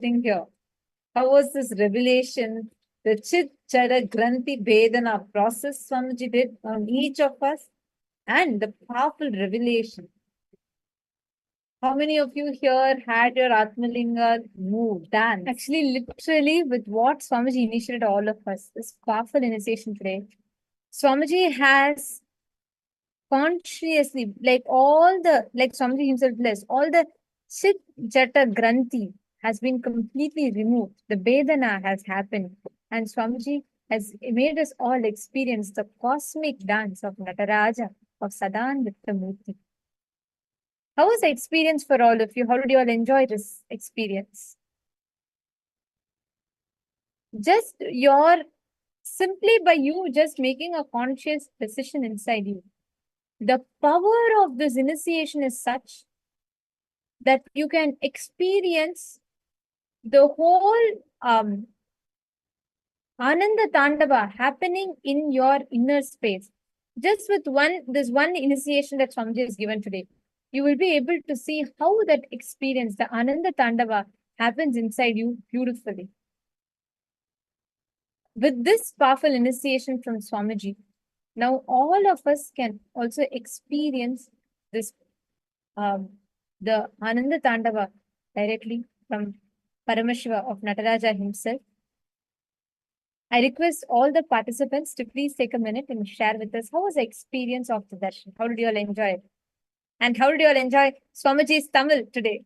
sitting here. How was this revelation, the Chit Jada Granthi Vedana process Swamiji did on each of us, and the powerful revelation? How many of you here had your Atma Linga move, dance? Actually, literally, with what Swamiji initiated all of us, this powerful initiation today, Swamiji has consciously, like Swamiji himself blessed, all the Chit Jata Granthi has been completely removed. The Vedana has happened. And Swamiji has made us all experience the cosmic dance of Nataraja, of Sadananda Murti. How was the experience for all of you? How did you all enjoy this experience? Simply by you just making a conscious decision inside you. The power of this initiation is such that you can experience the whole Ananda Tandava happening in your inner space. Just with this one initiation that Swamiji has given today, you will be able to see how that experience, the Ananda Tandava, happens inside you beautifully. With this powerful initiation from Swamiji, now all of us can also experience this, the Ananda Tandava directly from Paramashiva of Nataraja himself. I request all the participants to please take a minute and share with us how was the experience of the darshan. How did you all enjoy it? And how did you all enjoy Swamiji's Tamil today?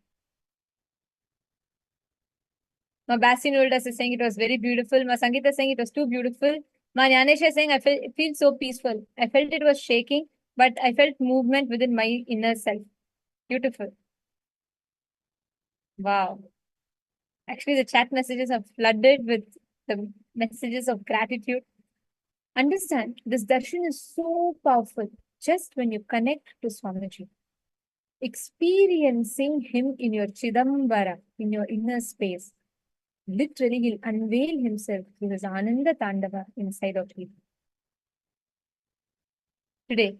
Ma Basinuldas is saying it was very beautiful. Ma Sangeeta is saying it was too beautiful. Ma Nyanesha is saying I feel so peaceful. I felt it was shaking, but I felt movement within my inner self. Beautiful. Wow. Actually, the chat messages are flooded with the messages of gratitude. Understand, this darshan is so powerful just when you connect to Swamiji. Experiencing him in your Chidambara, in your inner space. Literally, he'll unveil himself through his Ananda Tandava inside of you. Today,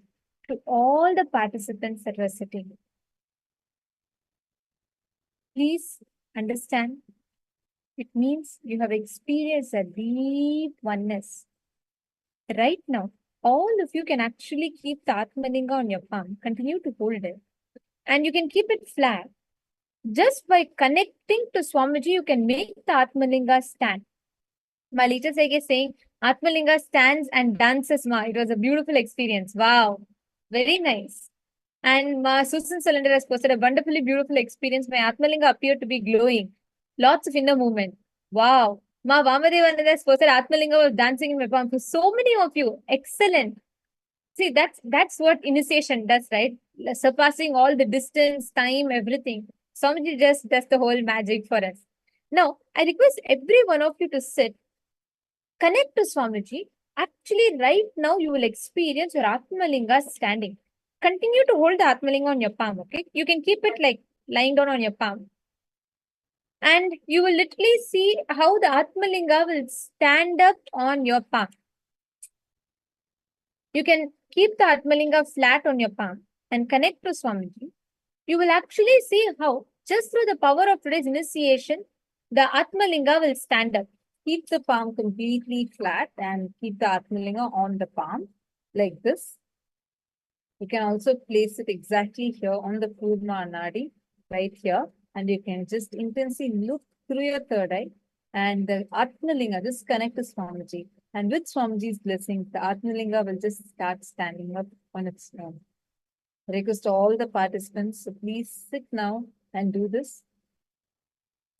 to all the participants that were sitting, please understand, it means you have experienced a deep oneness. Right now, all of you can actually keep the Atma Linga on your palm. Continue to hold it. And you can keep it flat. Just by connecting to Swamiji, you can make the Atma Linga stand. Malita Sege is saying, Atma Linga stands and dances, Ma. It was a beautiful experience. Wow. Very nice. And Ma Susan Cylinder has posted a wonderfully beautiful experience. My Atma Linga appeared to be glowing. Lots of inner movement. Wow. Ma Vamadevananda has posted Atma Linga was dancing in my palm. For so many of you. Excellent. See, that's what initiation does, right? Surpassing all the distance, time, everything. Swamiji just does the whole magic for us. Now, I request every one of you to sit, connect to Swamiji. Actually, right now, you will experience your Atma Linga standing. Continue to hold the Atma Linga on your palm, okay? You can keep it like lying down on your palm. And you will literally see how the Atma Linga will stand up on your palm. You can keep the Atma Linga flat on your palm and connect to Swamiji. You will actually see how, just through the power of today's initiation, the Atma Linga will stand up. Keep the palm completely flat and keep the Atma Linga on the palm, like this. You can also place it exactly here on the Purna Anadi, right here. And you can just intensely look through your third eye. And the Atma Linga, just connect to Swamiji. And with Swamiji's blessings, the Atma Linga will just start standing up on its own. I request all the participants, so please sit now and do this.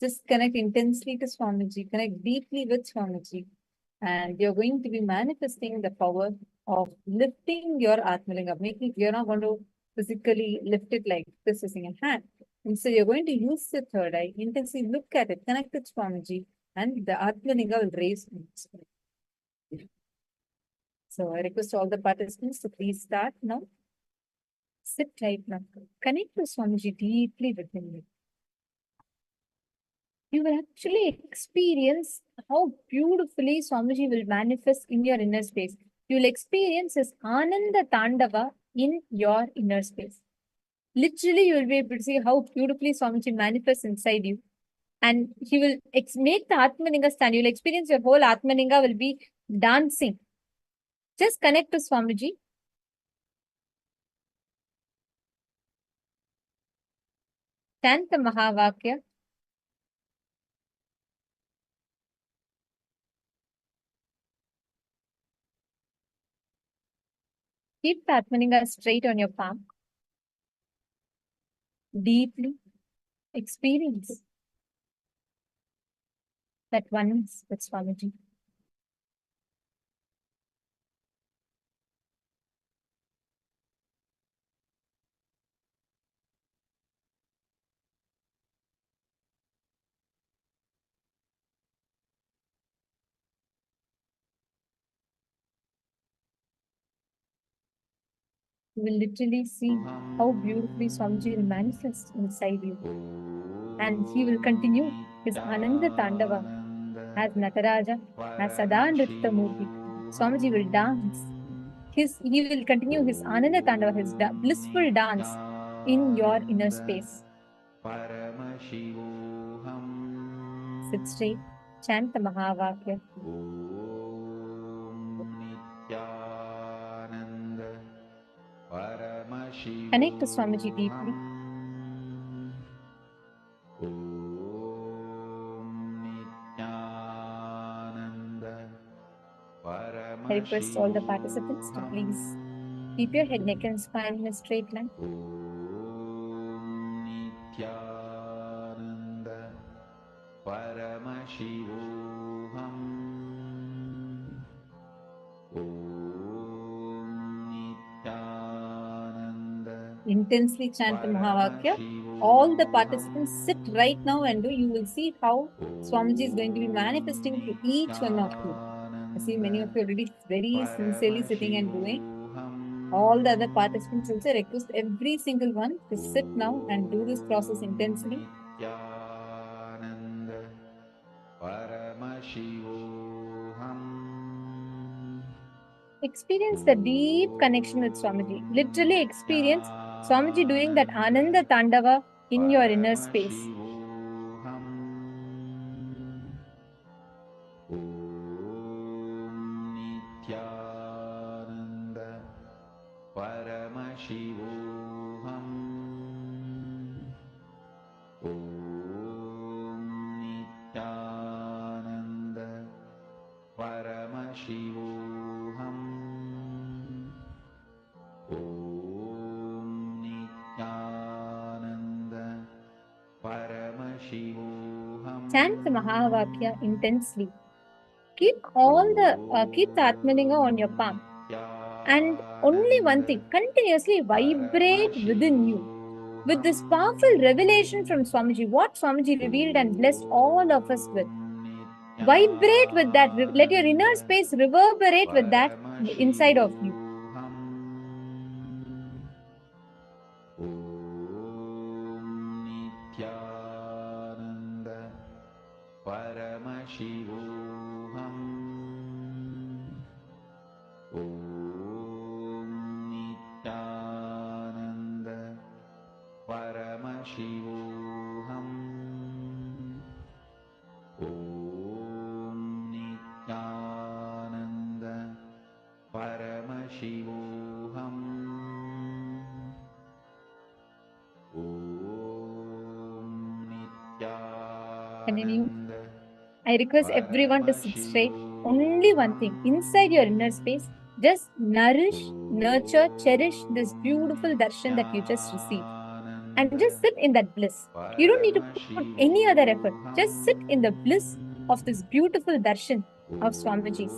Just connect intensely to Swamiji, connect deeply with Swamiji, and you're going to be manifesting the power of lifting your Atma Linga. You're not going to physically lift it like this using a hand. Instead, you're going to use the third eye, intensely look at it, connect with Swamiji, and the Atma Linga will raise. So I request all the participants to please start now. Sit right now. Connect to Swamiji deeply within you. You will actually experience how beautifully Swamiji will manifest in your inner space. You will experience his Ananda Tandava in your inner space. Literally, you will be able to see how beautifully Swamiji manifests inside you. And he will make the Atma Linga stand. You'll experience your whole Atma Linga will be dancing. Just connect to Swamiji. Chant the Mahavakya. Keep the Atma Linga straight on your palm. Deeply experience that oneness with Swamiji. You will literally see how beautifully Swamiji will manifest inside you. And he will continue his Ananda Tandava as Nataraja, as Sada Nritta Murti. Swamiji will dance. He will continue his Ananda Tandava, his blissful dance in your inner space. Sit straight, chant the Mahavakya. Connect to Swamiji deeply. I request all the participants to please keep your head, neck and spine in a straight line. Nithyananda Paramashivoham Nithyananda. Intensely chant the Mahavakya. All the participants sit right now and do. You will see how Swamiji is going to be manifesting through each one of you. I see many of you already very sincerely sitting and doing. All the other participants also request every single one to sit now and do this process intensely. Experience the deep connection with Swamiji. Literally experience Swamiji doing that Ananda Tandava in your inner space. Nithyananda Paramashivoham Nithyananda Paramashivoham Nithyananda Paramashivoham. Chant the Mahavakya intensely. Keep the Atma Linga on your palm. And only one thing, continuously vibrate within you with this powerful revelation from Swamiji, what Swamiji revealed and blessed all of us with. Vibrate with that. Let your inner space reverberate with that inside of you. Nithyananda Paramashivoham Nithyananda Paramashivoham Nithyananda Paramashivoham. Continue. I request everyone to sit straight. Only one thing, inside your inner space, just nourish, nurture, cherish this beautiful darshan that you just received. And just sit in that bliss. You don't need to put any other effort. Just sit in the bliss of this beautiful darshan of Swamiji's.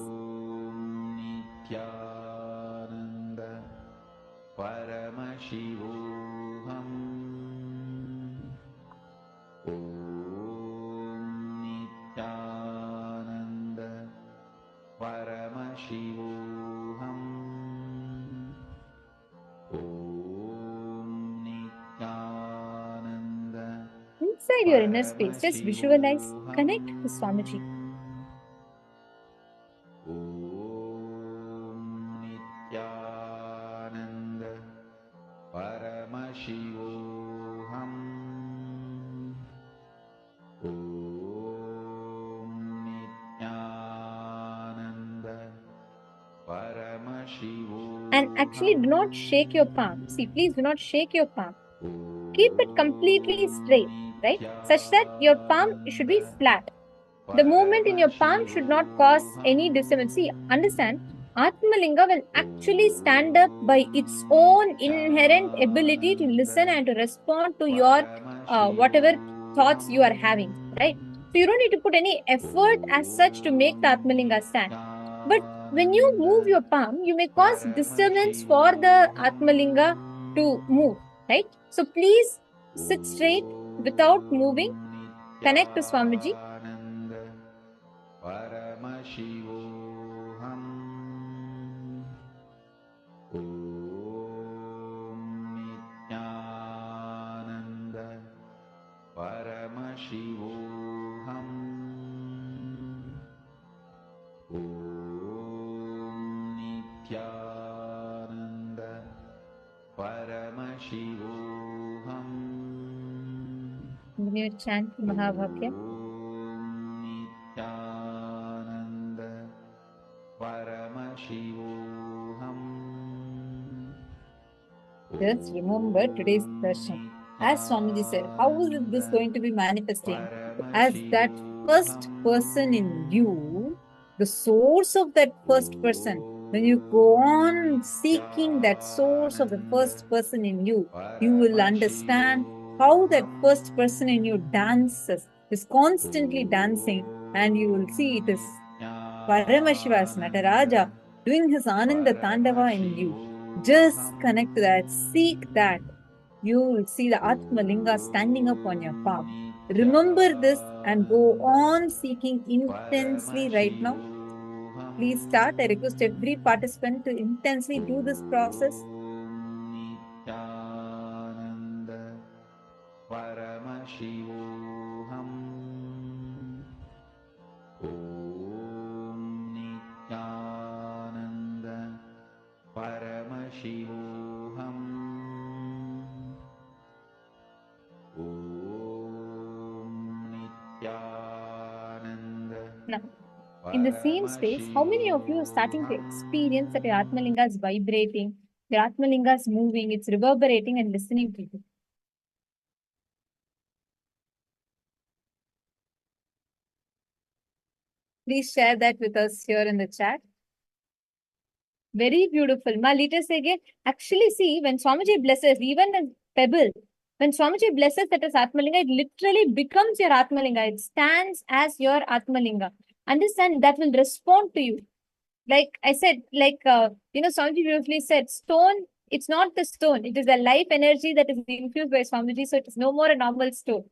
Nithyananda Paramashivoham Nithyananda Paramashivoham Nithyananda. Inside your inner space, just visualize, connect to Swamiji. Nithyananda Paramashivoham. and actually do not shake your palm. See, please do not shake your palm. Keep it completely straight, right? Such that your palm should be flat. The movement in your palm should not cause any disturbance. See, understand, Atma Linga will actually stand up by its own inherent ability to listen and to respond to your whatever thoughts you are having, right? So you don't need to put any effort as such to make the Atma Linga stand. But when you move your palm, you may cause disturbance for the Atma Linga to move, right? So please sit straight without moving. Connect to Swamiji. Paramashivoham Nithyananda Paramashivoham Nithyananda Paramashivoham. When you chant Mahavakya, Nithyananda Paramashivoham. Just remember today's darshan. As Swamiji said, how is this going to be manifesting? As that first person in you, the source of that first person, when you go on seeking that source of the first person in you, you will understand how that first person in you dances, is constantly dancing, and you will see it is Paramashiva's Nataraja doing his Ananda Tandava in you. Just connect to that, seek that. You will see the Atma Linga standing up on your palm. Remember this and go on seeking intensely right now. Please start. I request every participant to intensely do this process. Nithyananda Paramashivoham. Nithyananda Paramashivoham. Nithyananda. now, in the same space, how many of you are starting to experience that your Atma Linga is vibrating, your Atma Linga is moving, it's reverberating and listening to you? Please share that with us here in the chat. Very beautiful. Ma, let us again. Actually, see, when Swamiji blesses, even a pebble, when Swamiji blesses that as Atmalinga, it literally becomes your Atmalinga. It stands as your Atmalinga. Understand, that will respond to you. Like I said, Swamiji beautifully said, stone, it's not the stone. It is the life energy that is infused by Swamiji. So it is no more a normal stone.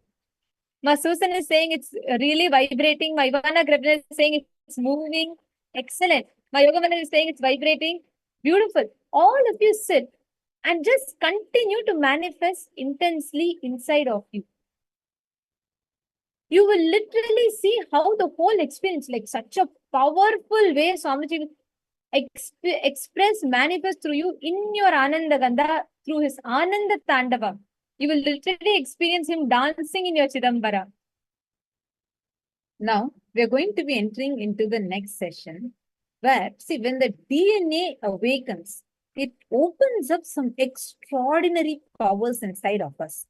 Ma Susan is saying it's really vibrating. My Ivana Grebner is saying it's moving. Excellent. My Yoga Mandir is saying it's vibrating. Beautiful. All of you sit and just continue to manifest intensely inside of you. You will literally see how the whole experience, like such a powerful way Swamiji will express, manifest through you in your Ananda Gandha, through his Ananda Tandava. You will literally experience him dancing in your Chidambara. Now, we are going to be entering into the next session where, see, when the DNA awakens, it opens up some extraordinary powers inside of us.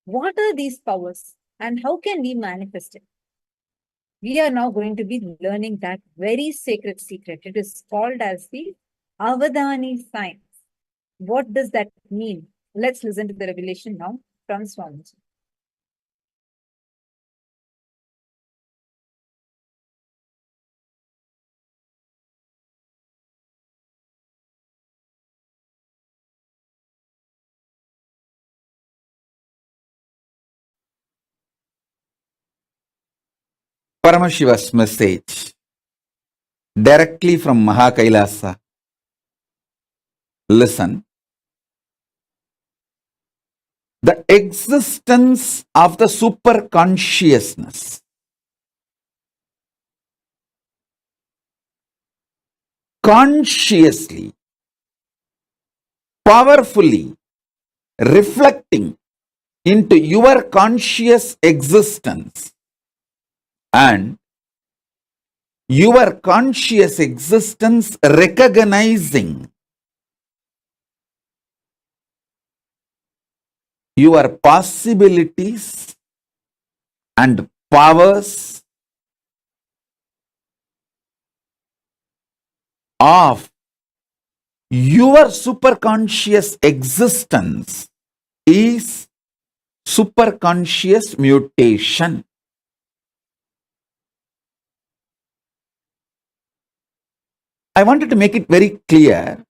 What are these powers and how can we manifest it? We are now going to be learning that very sacred secret. It is called as the avadani science. What does that mean? Let's listen to the revelation now from Swamiji. Paramashiva's message directly from KAILASA. Listen. The existence of the superconsciousness consciously, powerfully reflecting into your conscious existence and your conscious existence recognizing your possibilities and powers of your superconscious existence is superconscious mutation. I wanted to make it very clear.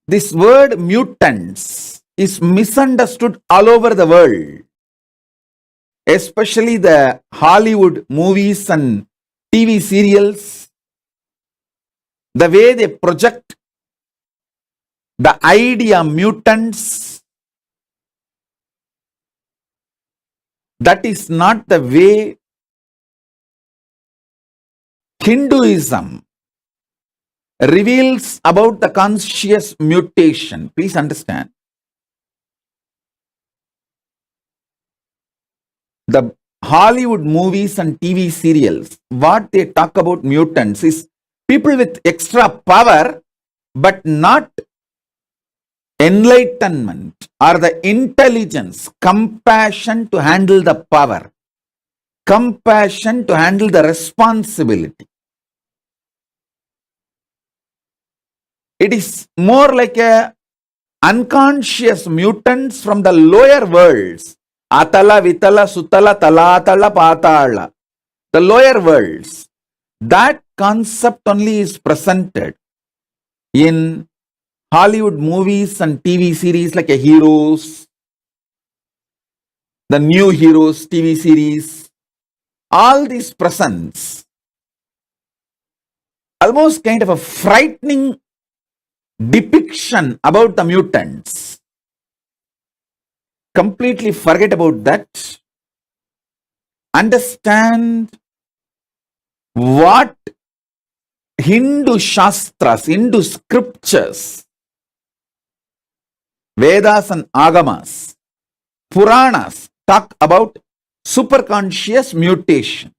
This word mutants is misunderstood all over the world, especially the Hollywood movies and TV serials. The way they project the idea mutants, that is not the way Hinduism reveals about the conscious mutation. Please understand. The Hollywood movies and TV serials, what they talk about mutants is people with extra power, but not enlightenment or the intelligence, compassion to handle the power, compassion to handle the responsibility. It is more like a unconscious mutants from the lower worlds. Atala, Vitala, Sutala, Talatala, Patala. The lower worlds. That concept only is presented in Hollywood movies and TV series like a Heroes, the New Heroes TV series. All these presents almost kind of a frightening depiction about the mutants. Completely forget about that. Understand what Hindu Shastras, Hindu scriptures, Vedas and Agamas, Puranas talk about superconscious mutation.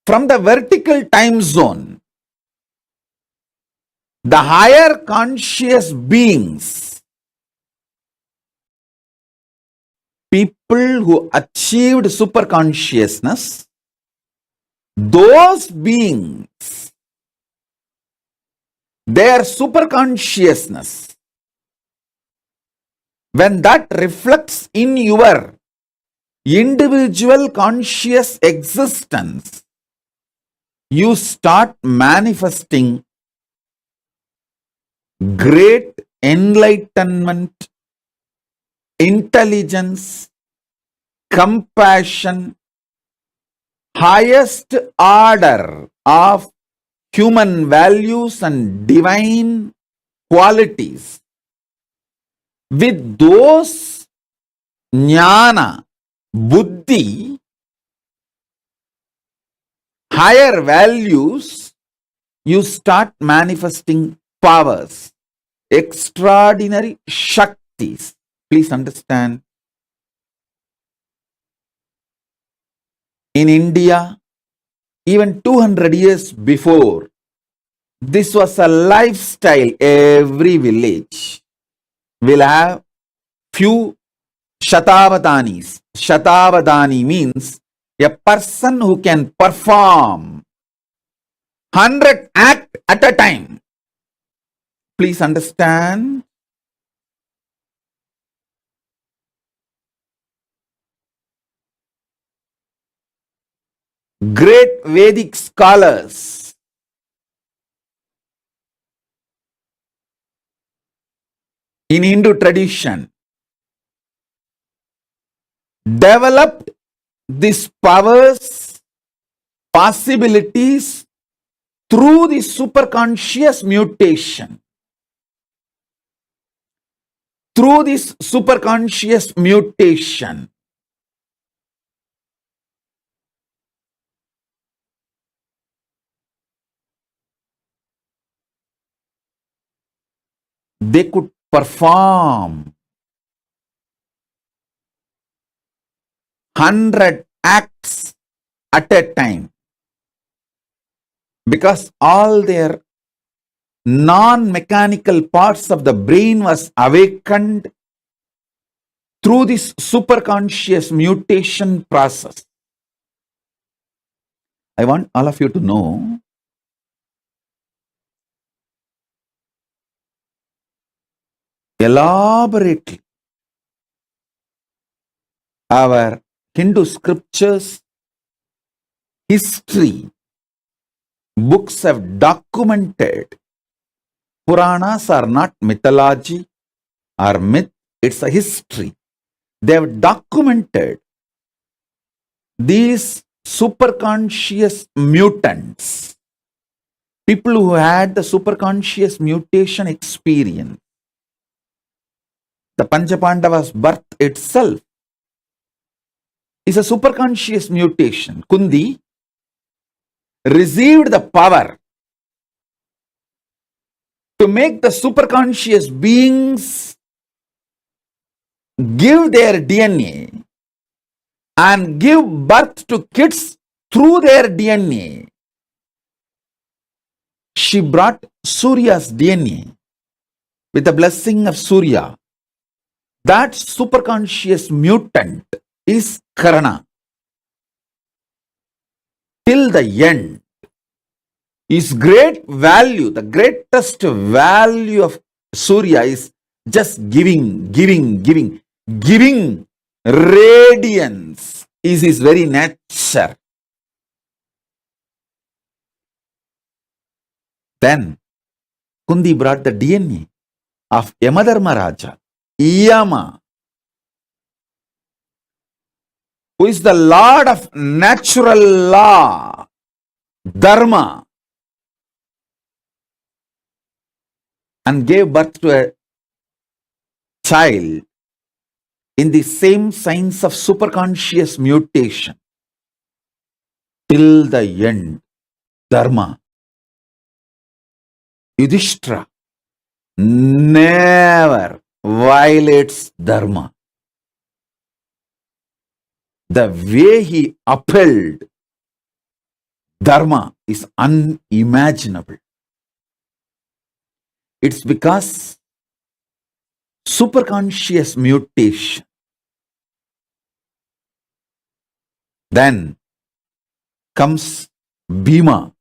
From the vertical time zone, the higher conscious beings, people who achieved superconsciousness, those beings, their superconsciousness, when that reflects in your individual conscious existence, you start manifesting great enlightenment, intelligence, compassion, highest order of human values and divine qualities. With those jnana, buddhi, higher values, you start manifesting powers, extraordinary shaktis. Please understand. In India, even 200 years before, this was a lifestyle. Every village will have few shatavadanis. Shatavadani means a person who can perform 100 acts at a time. Please understand. Great Vedic scholars in Hindu tradition developed these powers, possibilities through the superconscious mutation. Through this superconscious mutation, they could perform 100 acts at a time because all their non-mechanical parts of the brain was awakened through this superconscious mutation process. I want all of you to know elaborately our Hindu scriptures, history, books have documented. Puranas are not mythology or myth, it's a history. They have documented these superconscious mutants, people who had the superconscious mutation experience. The Panchapandavas' birth itself is a superconscious mutation. Kundi received the power to make the superconscious beings give their DNA and give birth to kids through their DNA. She brought Surya's DNA with the blessing of Surya. That superconscious mutant is Karana. Till the end, his great value, the greatest value of Surya is just giving radiance is his very nature. Then Kundi brought the DNA of Yamadharma Raja, Yama, who is the Lord of natural law, Dharma, and gave birth to a child in the same signs of superconscious mutation. Till the end, Dharma, Yudhishthira, never violates Dharma. The way he upheld Dharma is unimaginable. It's because superconscious mutation. Then comes Bhima.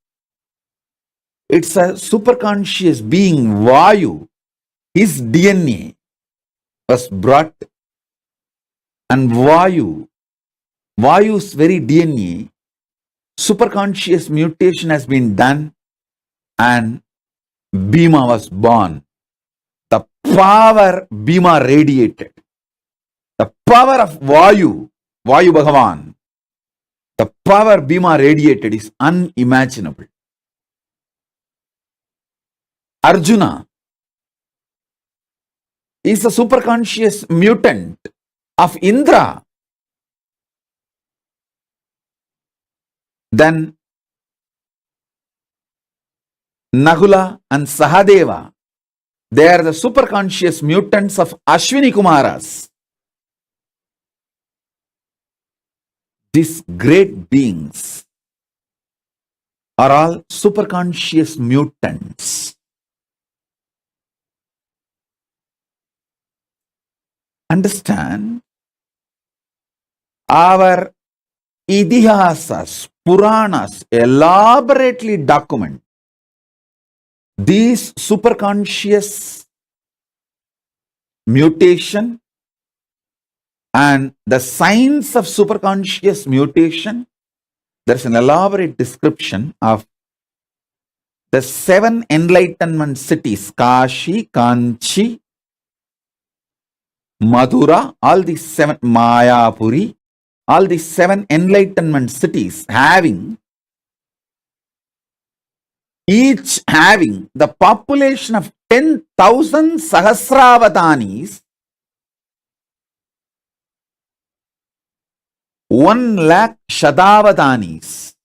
It's a superconscious being, Vayu. His DNA was brought, and Vayu's very DNA, superconscious mutation has been done, and Bhima was born. The power Bhima radiated, the power of Vayu Bhagavan, the power Bhima radiated is unimaginable. Arjuna is a superconscious mutant of Indra. Then Nahula and Sahadeva, they are the superconscious mutants of Ashwini Kumaras. These great beings are all superconscious mutants. Understand? Our Idihasas, Puranas elaborately document these superconscious mutation and the signs of superconscious mutation. There's an elaborate description of the 7 enlightenment cities, Kashi, Kanchi, Madura, all these 7, Mayapuri, all these 7 enlightenment cities each having the population of 10,000 Sahasravadanis, 1 lakh Shadavadanis.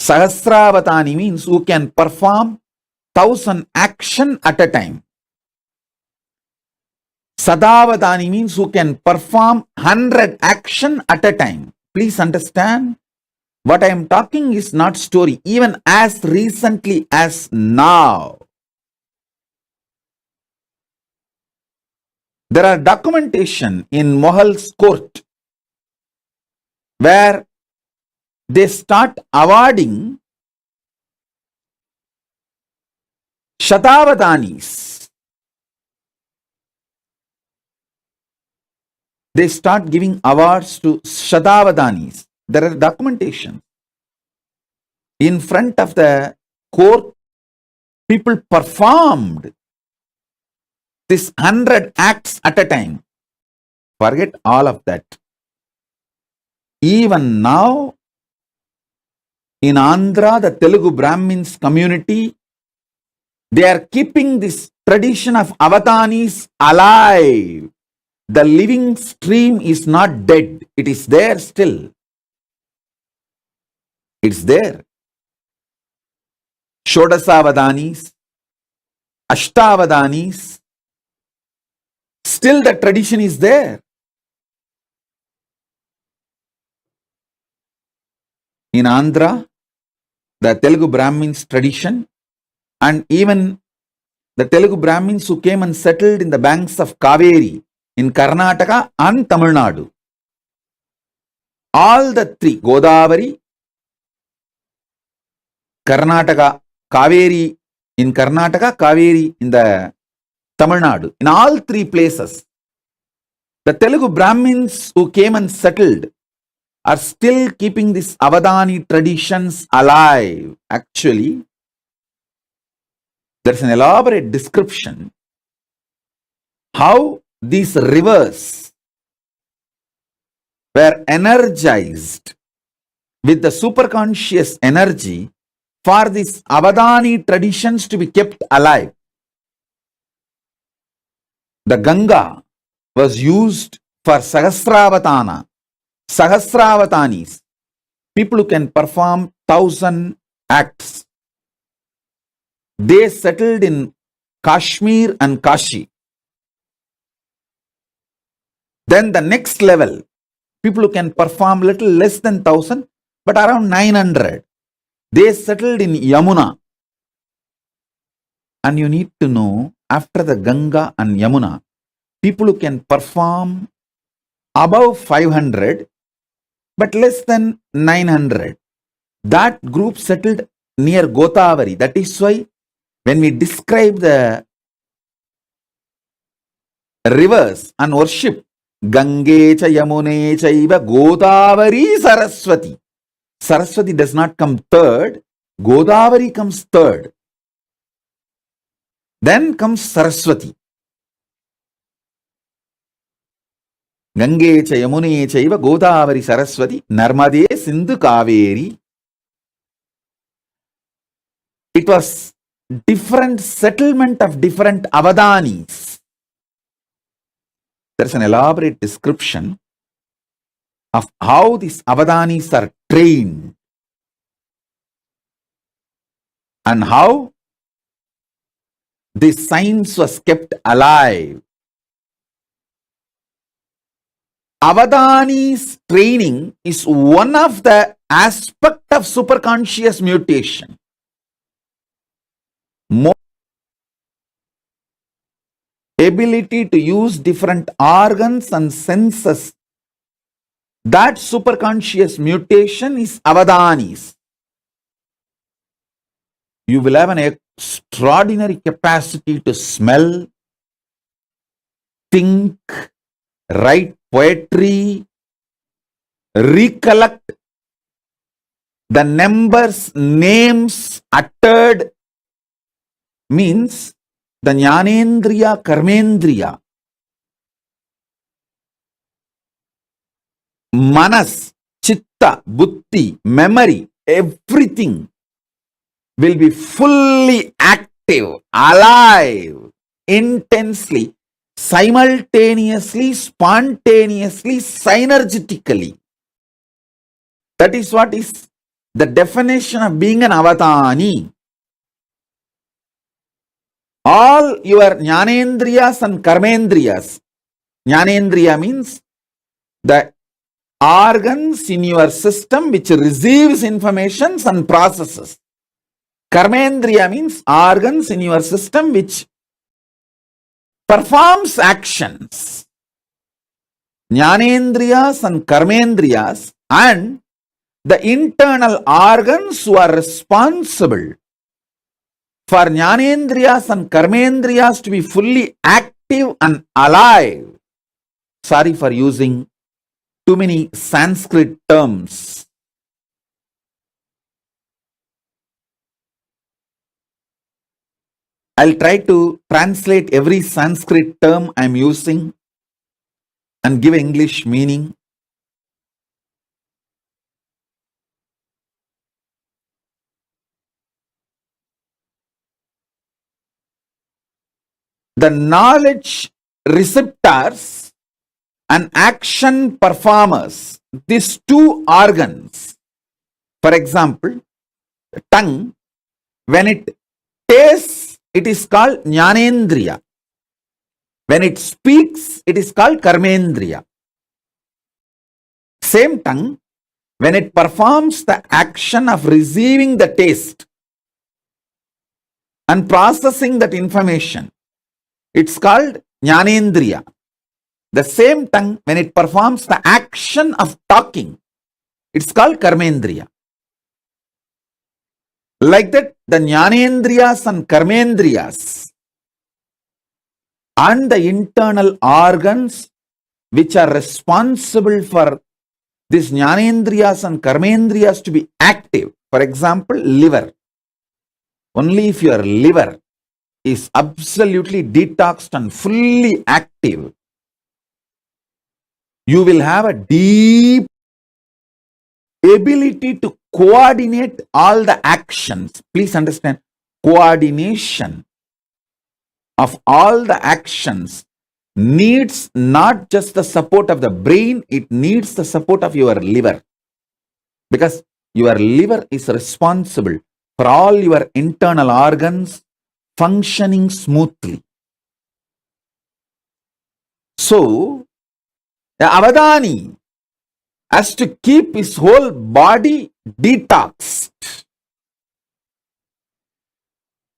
Sahasravadani means who can perform 1,000 action at a time. Sadavadani means who can perform 100 action at a time. Please understand, what I am talking is not story. Even as recently as now, There are documentation in Mohal's court where they start awarding Shatavadanis. They start giving awards to Shatavadanis. There are documentation. In front of the court, people performed this 100 acts at a time. Forget all of that. Even now, in Andhra, the Telugu Brahmins community, they are keeping this tradition of avadanis alive. The living stream is not dead. It is there still. It's there. Shodasavadanis, Ashtavadanis, still the tradition is there. In Andhra, the Telugu Brahmins tradition, and even the Telugu Brahmins who came and settled in the banks of Kaveri in Karnataka and Tamil Nadu. All the three, Godavari, Karnataka, Kaveri in Karnataka, Kaveri in the Tamil Nadu, in all three places, the Telugu Brahmins who came and settled are still keeping these avadani traditions alive. Actually, there's an elaborate description how these rivers were energized with the superconscious energy for these avadani traditions to be kept alive. The Ganga was used for Sahasravatana, Sahasravatanis, people who can perform 1,000 acts. They settled in Kashmir and Kashi. Then the next level, people who can perform little less than 1,000, but around 900. They settled in Yamuna. And you need to know, after the Ganga and Yamuna, people who can perform above 500, but less than 900. That group settled near Godavari. That is why when we describe the rivers and worship, Gange cha Yamune chaiva Godavari Saraswati. Saraswati does not come third, Godavari comes third. Then comes Saraswati. Gange cha Yamune chaiva Godavari Saraswati Narmade Sindhu Kaveri. It was different settlement of different avadanis. There's an elaborate description of how these avadanis are trained and how this science was kept alive. Avadani's training is one of the aspects of superconscious mutation. More ability to use different organs and senses. That superconscious mutation is avadanis. You will have an extraordinary capacity to smell, think, write poetry, recollect the numbers, names uttered, means the Jnanendriya, Karmendriya, Manas, Chitta, Buddhi, memory, everything will be fully active, alive, intensely, simultaneously, spontaneously, synergetically. That is what is the definition of being an avadani. All your Jnanendriyas and Karmendriyas. Jnanendriya means the organs in your system which receives information and processes. Karmendriya means organs in your system which performs actions, jnanendriyas and karmendriyas, and the internal organs who are responsible for jnanendriyas and karmendriyas to be fully active and alive. Sorry for using too many Sanskrit terms. I'll try to translate every Sanskrit term I'm using and give English meaning. The knowledge receptors and action performers, these two organs, for example, the tongue, when it tastes, it is called jnanendriya. When it speaks, it is called karmendriya. Same tongue, when it performs the action of receiving the taste and processing that information, it's called jnanendriya. The same tongue, when it performs the action of talking, it's called karmendriya. Like that, the jnanendriyas and karmendriyas and the internal organs which are responsible for these jnanendriyas and karmendriyas to be active. For example, liver. Only if your liver is absolutely detoxed and fully active, you will have a deep ability to coordinate all the actions. Please understand, coordination of all the actions needs not just the support of the brain, it needs the support of your liver. Because your liver is responsible for all your internal organs functioning smoothly. So, the avadani has to keep his whole body detoxed.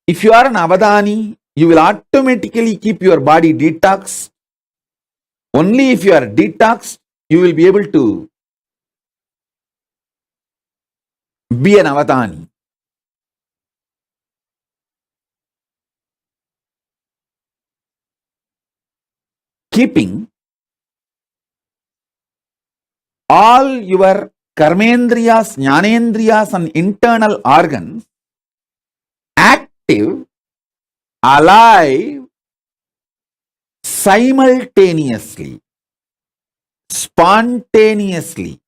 If you are an avadani, you will automatically keep your body detoxed. Only if you are detoxed, you will be able to be an avadani. Keeping all your karmendriyas, jnanendriyas and internal organs active, alive, simultaneously, spontaneously,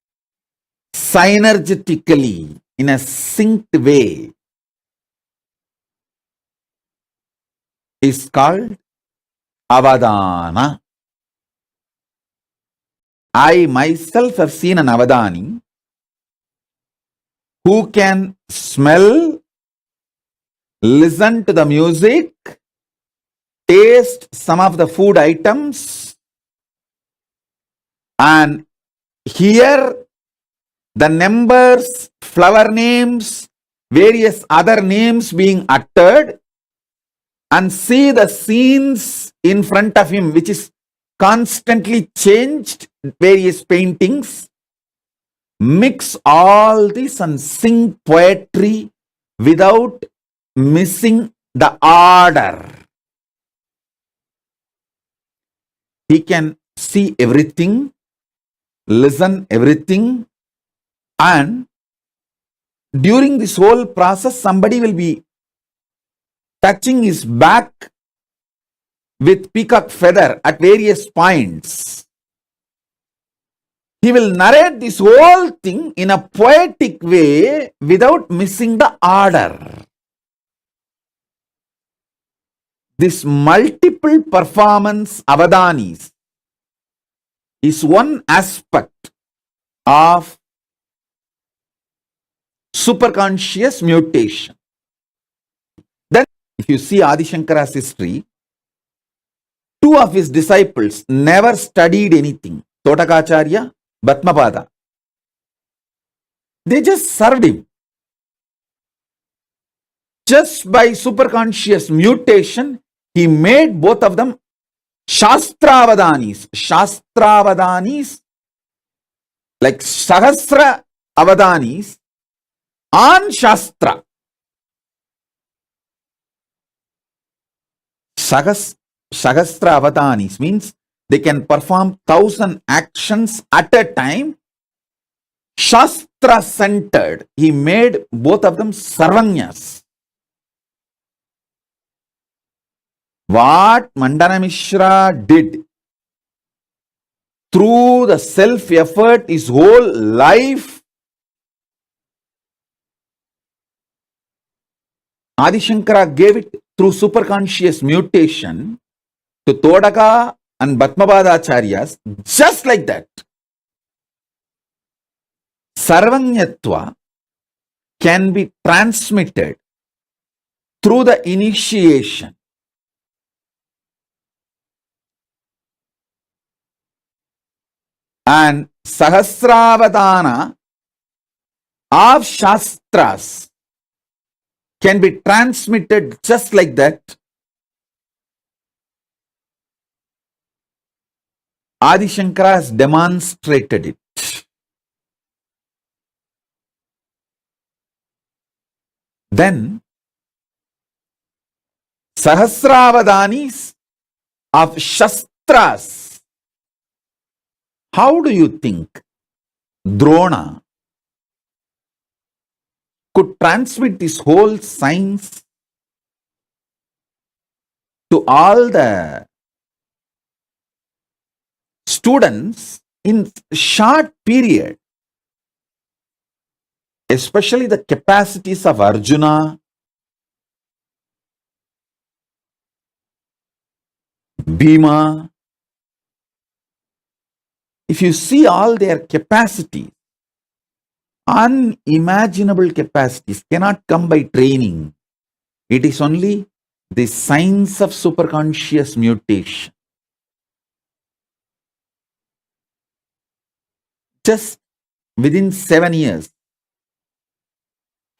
synergetically, in a synced way is called avadana. I myself have seen an avadani who can smell, listen to the music, taste some of the food items, and hear the numbers, flower names, various other names being uttered, and see the scenes in front of him, which is constantly changed, various paintings, mix all this and sing poetry without missing the order. He can see everything, listen everything, and during this whole process, somebody will be touching his back with peacock feather at various points. He will narrate this whole thing in a poetic way without missing the order. This multiple performance avadanis is one aspect of superconscious mutation. Then, if you see Adi Shankara's history, two of his disciples never studied anything, Totakacharya, Bhatmapada. They just served him. Just by superconscious mutation, he made both of them Shastravadanis. Shastravadanis, like Sahasra Avadanis on Shastra. Sahasra Avadanis means they can perform 1,000 actions at a time. Shastra centered. He made both of them Sarvanyas. What Mandana Mishra did through the self-effort, his whole life, Adi Shankara gave it through superconscious mutation to Todaka and Bhatmabadacharyas, just like that. Sarvanyatva can be transmitted through the initiation. And Sahasravadana of Shastras can be transmitted just like that. Adi Shankara has demonstrated it. Then Sahasravadanis of Shastras. How do you think Drona could transmit this whole science to all the students in short period? Especially the capacities of Arjuna, Bhima. If you see all their capacities, unimaginable capacities cannot come by training. It is only the science of superconscious mutation. Just within 7 years,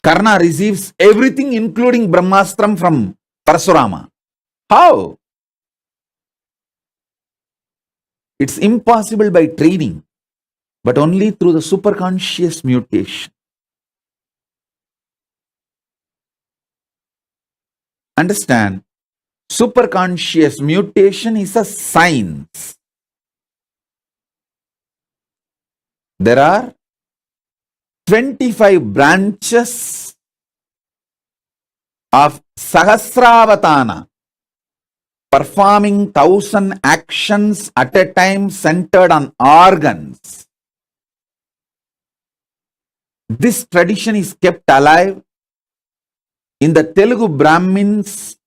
Karna receives everything including Brahmastram from Parasurama. How? It's impossible by training, but only through the superconscious mutation. Understand? Superconscious mutation is a science. There are 25 branches of Sahasravatana, performing 1,000 actions at a time centered on organs. This tradition is kept alive in the Telugu Brahmins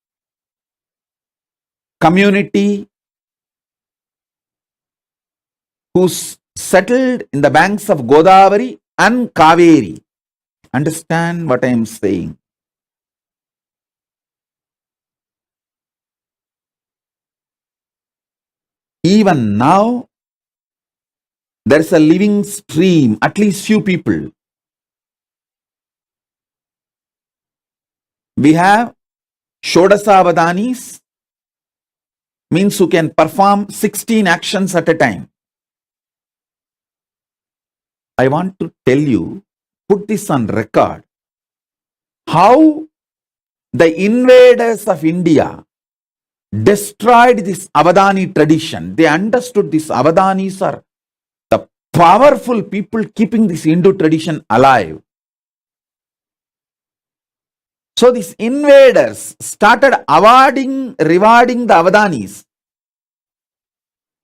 community who settled in the banks of Godavari and Kaveri. Understand what I am saying? Even now, there is a living stream, at least few people. We have Shodasavadanis, means who can perform 16 actions at a time. I want to tell you, put this on record, how the invaders of India destroyed this avadani tradition. They understood these avadanis are the powerful people keeping this Hindu tradition alive. So these invaders started rewarding the avadanis.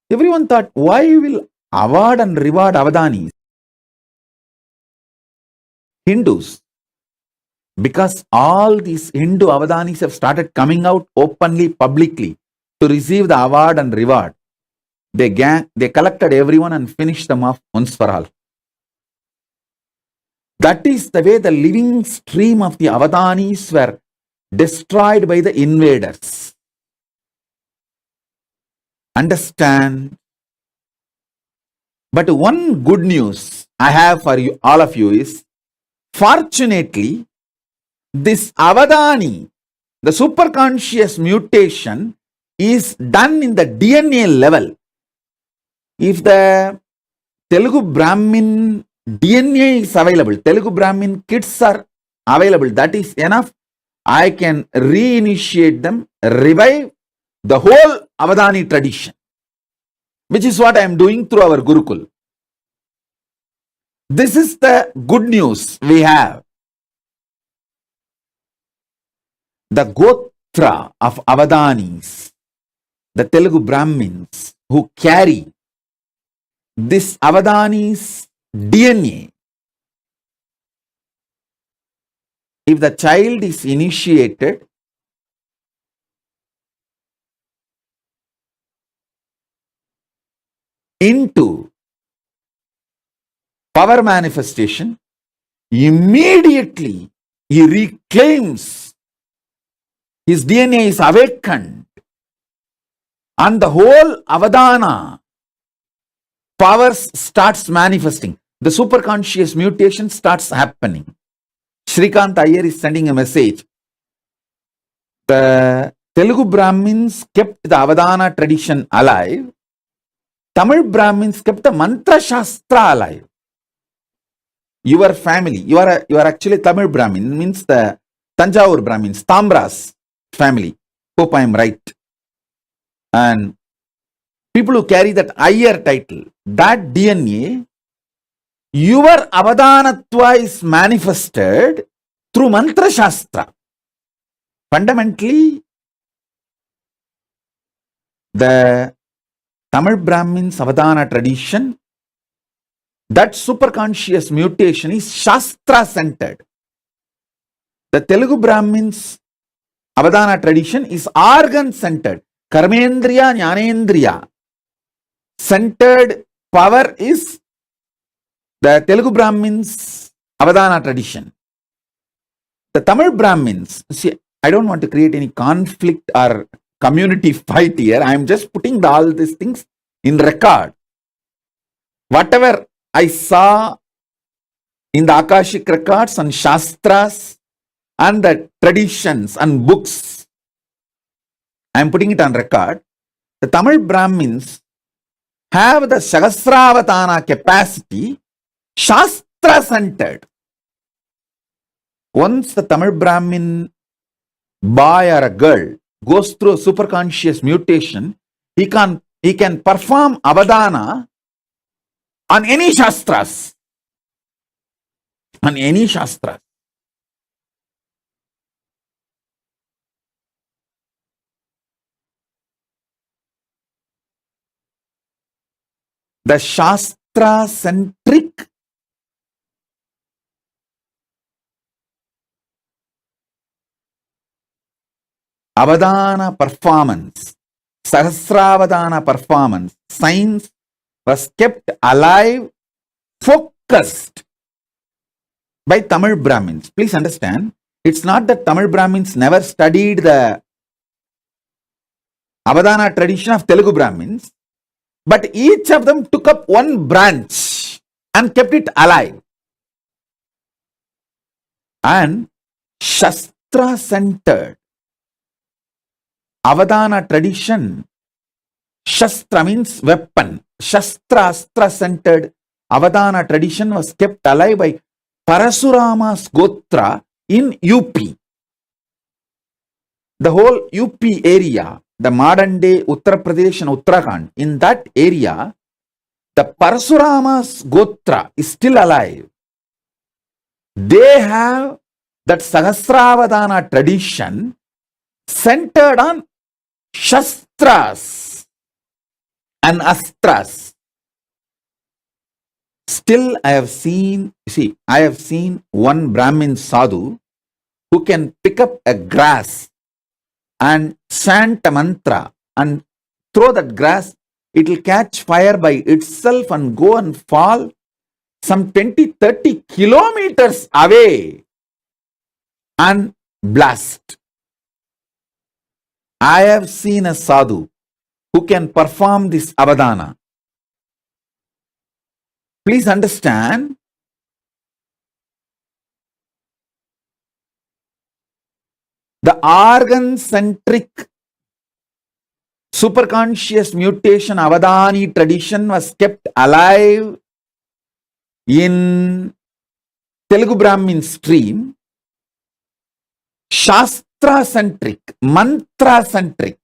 Everyone thought, why will award and reward avadanis? Hindus. Because all these Hindu avadanis have started coming out openly, publicly to receive the award and reward. They collected everyone and finished them off once for all. That is the way the living stream of the avadanis were destroyed by the invaders. Understand? But one good news I have for you, all of you, is fortunately, this avadani, the superconscious mutation, is done in the DNA level. If the Telugu Brahmin DNA is available, Telugu Brahmin kids are available, that is enough. I can reinitiate them, revive the whole avadani tradition, which is what I am doing through our Gurukul. This is the good news we have. The Gotra of Avadanis, the Telugu Brahmins who carry this Avadani's DNA, if the child is initiated, into power manifestation, immediately he reclaims, his DNA is awakened, and the whole Avadana powers starts manifesting. The superconscious mutation starts happening. Shrikant Iyer is sending a message. The Telugu Brahmins kept the Avadana tradition alive. Tamil Brahmins kept the Mantra Shastra alive. Your family, you are actually Tamil Brahmin, means the Tanjavur Brahmins, Tambras family. Hope I am right. And people who carry that higher title, that DNA, your Avadanatva is manifested through Mantra Shastra. Fundamentally, the Tamil Brahmins Avadana tradition, that superconscious mutation is Shastra centered. The Telugu Brahmins Avadana tradition is organ centered. Karmendriya, Jnanendriya centered power is the Telugu Brahmins Avadana tradition. The Tamil Brahmins, see, I don't want to create any conflict or community fight here. I am just putting all these things in record. Whatever I saw in the Akashic records and Shastras and the traditions and books, I am putting it on record. The Tamil Brahmins have the Sahasravatana capacity, Shastra centered. Once the Tamil Brahmin boy or a girl goes through a superconscious mutation, he can perform Avadana on any Shastras. On any Shastras. The Shastra-centric Avadana performance, Sahasravadana performance, science was kept alive, focused by Tamil Brahmins. Please understand, it's not that Tamil Brahmins never studied the Avadana tradition of Telugu Brahmins, but each of them took up one branch and kept it alive. And Shastra-centered Avadana tradition, Shastra means weapon, Shastra, Astra-centered Avadana tradition was kept alive by Parasurama's Gotra in UP. The whole UP area, the modern day Uttar Pradesh and Uttarakhand, in that area, the Parasurama's Gotra is still alive. They have that Sahasravadana tradition centered on Shastras and Astras. Still, I have seen one Brahmin sadhu who can pick up a grass and chant a mantra and throw that grass, it will catch fire by itself and go and fall some 20-30 kilometers away and blast. I have seen a sadhu who can perform this avadana. Please understand, the organ-centric superconscious mutation avadani tradition was kept alive in Telugu Brahmin stream, Shastra-centric, mantra-centric,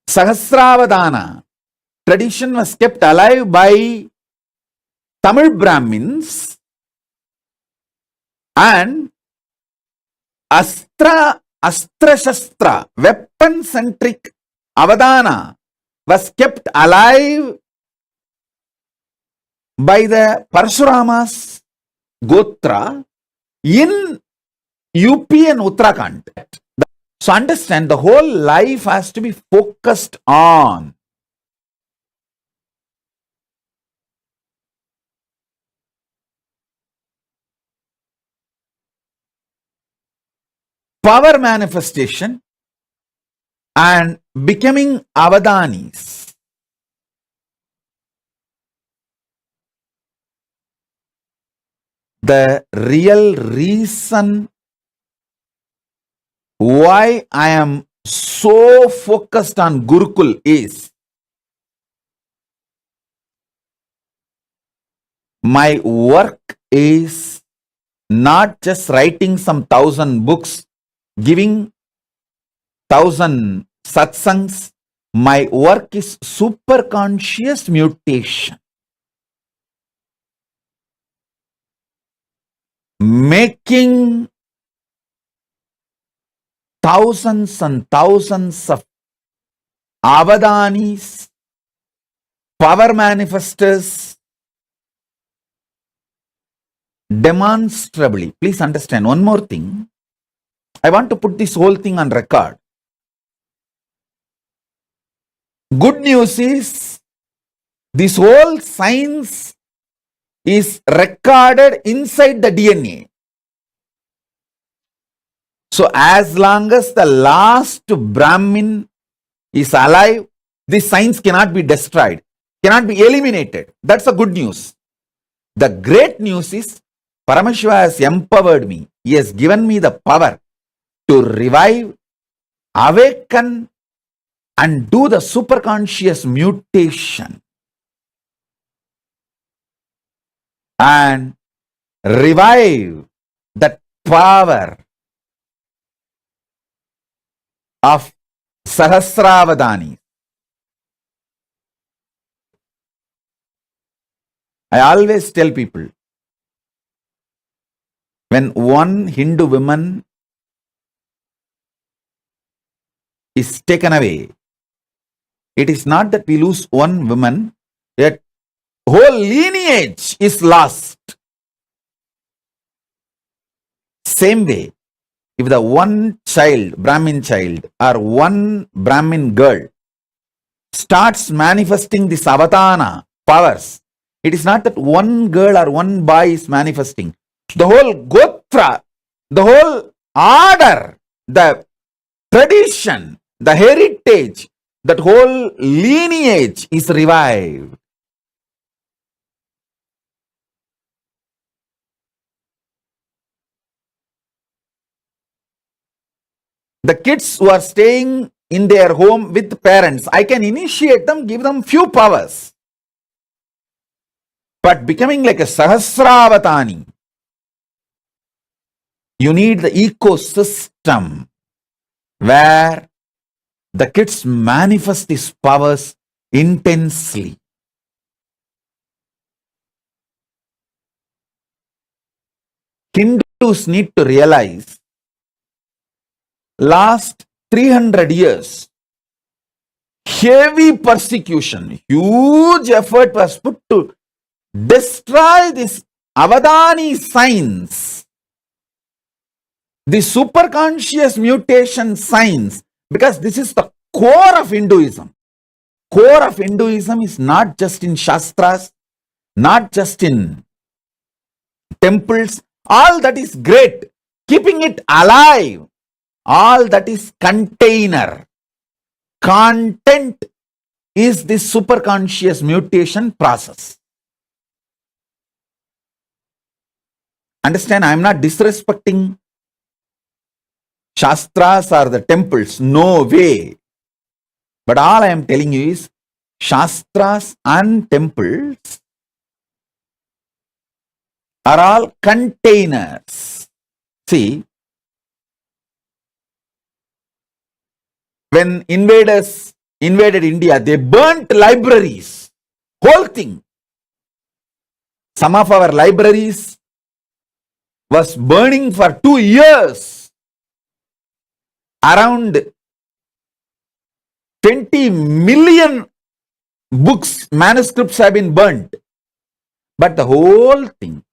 Sahasravadana tradition was kept alive by Tamil Brahmins, and Astra-Shastra, weapon-centric avadana was kept alive by the Parshurama's Gotra in UP and Uttarakhand. So understand, the whole life has to be focused on power manifestation and becoming avadanis. The real reason why I am so focused on Gurukul is my work is not just writing some 1,000 books, giving 1,000 satsangs. My work is super conscious mutation, making thousands and thousands of avadanis, power manifestors, demonstrably. Please understand one more thing. I want to put this whole thing on record. Good news is this whole science is recorded inside the DNA. So as long as the last Brahmin is alive, this science cannot be destroyed, cannot be eliminated. That's the good news. The great news is Paramashiva has empowered me. He has given me the power to revive, awaken, and do the superconscious mutation and revive that power of Sahasravadani. I always tell people, when one Hindu woman is taken away, it is not that we lose one woman, yet whole lineage is lost. Same way, if the one child, Brahmin child, or one Brahmin girl starts manifesting this avadana powers, it is not that one girl or one boy is manifesting. The whole gotra, the whole order, the tradition, the heritage, that whole lineage is revived. The kids who are staying in their home with parents, I can initiate them, give them few powers. But becoming like a Sahasravatani, you need the ecosystem where the kids manifest these powers intensely. Hindus need to realize, last 300 years, heavy persecution, huge effort was put to destroy this avadani science, the superconscious mutation science, because this is the core of Hinduism. Core of Hinduism is not just in Shastras, not just in temples. All that is great. Keeping it alive, all that is container. Content is this superconscious mutation process. Understand, I am not disrespecting Shastras are the temples. No way. But all I am telling you is Shastras and temples are all containers. See, when invaders invaded India, they burnt libraries. Whole thing. Some of our libraries was burning for 2 years. Around 20 million books, manuscripts have been burnt. But the whole thing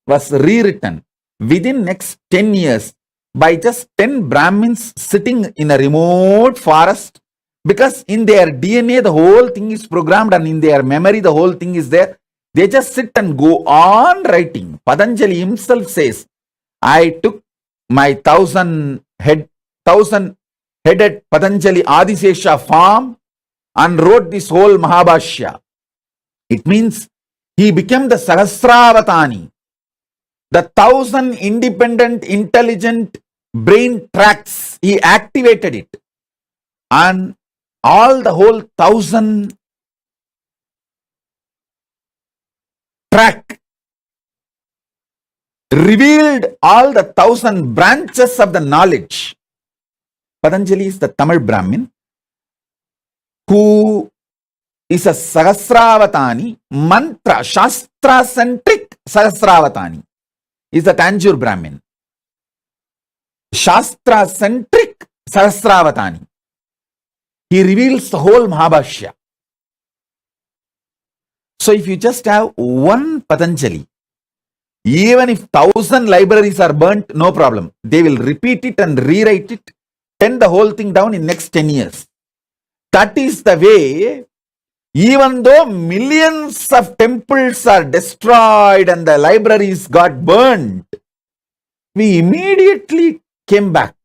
was rewritten within next 10 years by just 10 Brahmins sitting in a remote forest, because in their DNA the whole thing is programmed and in their memory the whole thing is there. They just sit and go on writing. Patanjali himself says, I took my 1,000-headed Patanjali Adisesha farm and wrote this whole Mahabhashya. It means he became the Sahasravatani, the 1,000 independent, intelligent brain tracts. He activated it, and all the whole 1,000 track revealed all the 1,000 branches of the knowledge. Patanjali is the Tamil Brahmin who is a Sahasravatani, mantra, Shastra-centric Sahasravatani. Is the Tanjore Brahmin. Shastra-centric Sahasravatani. He reveals the whole Mahabhashya. So if you just have one Patanjali, even if 1,000 libraries are burnt, no problem. They will repeat it and rewrite it, pen the whole thing down in next 10 years. That is the way, even though millions of temples are destroyed and the libraries got burned, we immediately came back.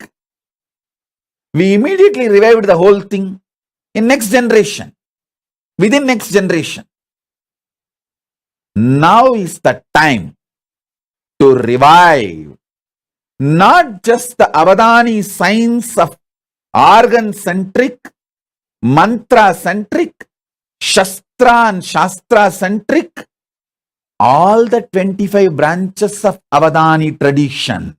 We immediately revived the whole thing in next generation, within next generation. Now is the time to revive not just the avadani science of organ-centric, mantra-centric, Shastra and Shastra-centric, all the 25 branches of avadani tradition.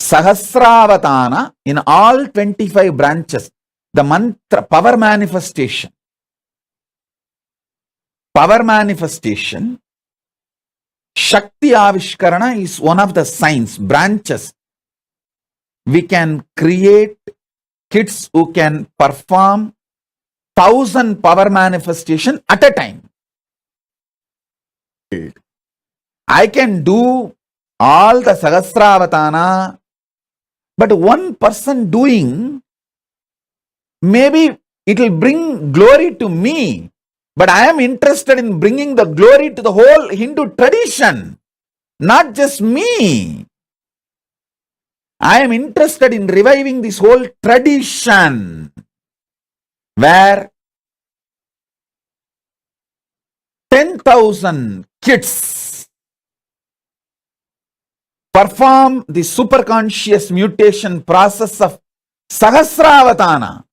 Sahasravatana in all 25 branches, the mantra, power manifestation. Power manifestation, Shakti Avishkarana is one of the science branches. We can create kids who can perform 1,000 power manifestation at a time. I can do all the Sahasravatana, but one person doing, maybe it will bring glory to me, but I am interested in bringing the glory to the whole Hindu tradition, not just me. I am interested in reviving this whole tradition where 10,000 kids perform the superconscious mutation process of Sahasravatana.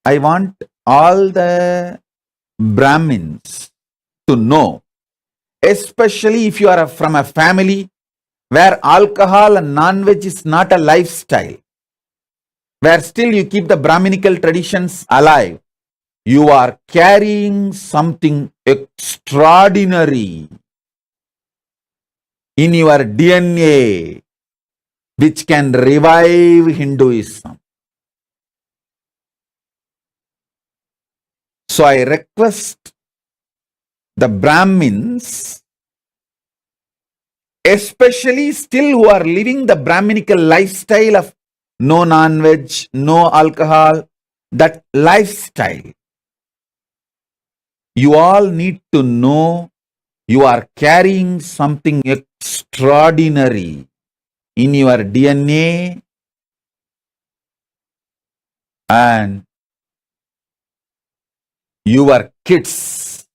I want all the Brahmins to know, especially if you are from a family where alcohol and non-veg is not a lifestyle, where still you keep the Brahminical traditions alive, you are carrying something extraordinary in your DNA which can revive Hinduism. So I request the Brahmins, especially still who are living the Brahminical lifestyle of no non-veg, no alcohol, that lifestyle. You all need to know you are carrying something extraordinary in your DNA, and your kids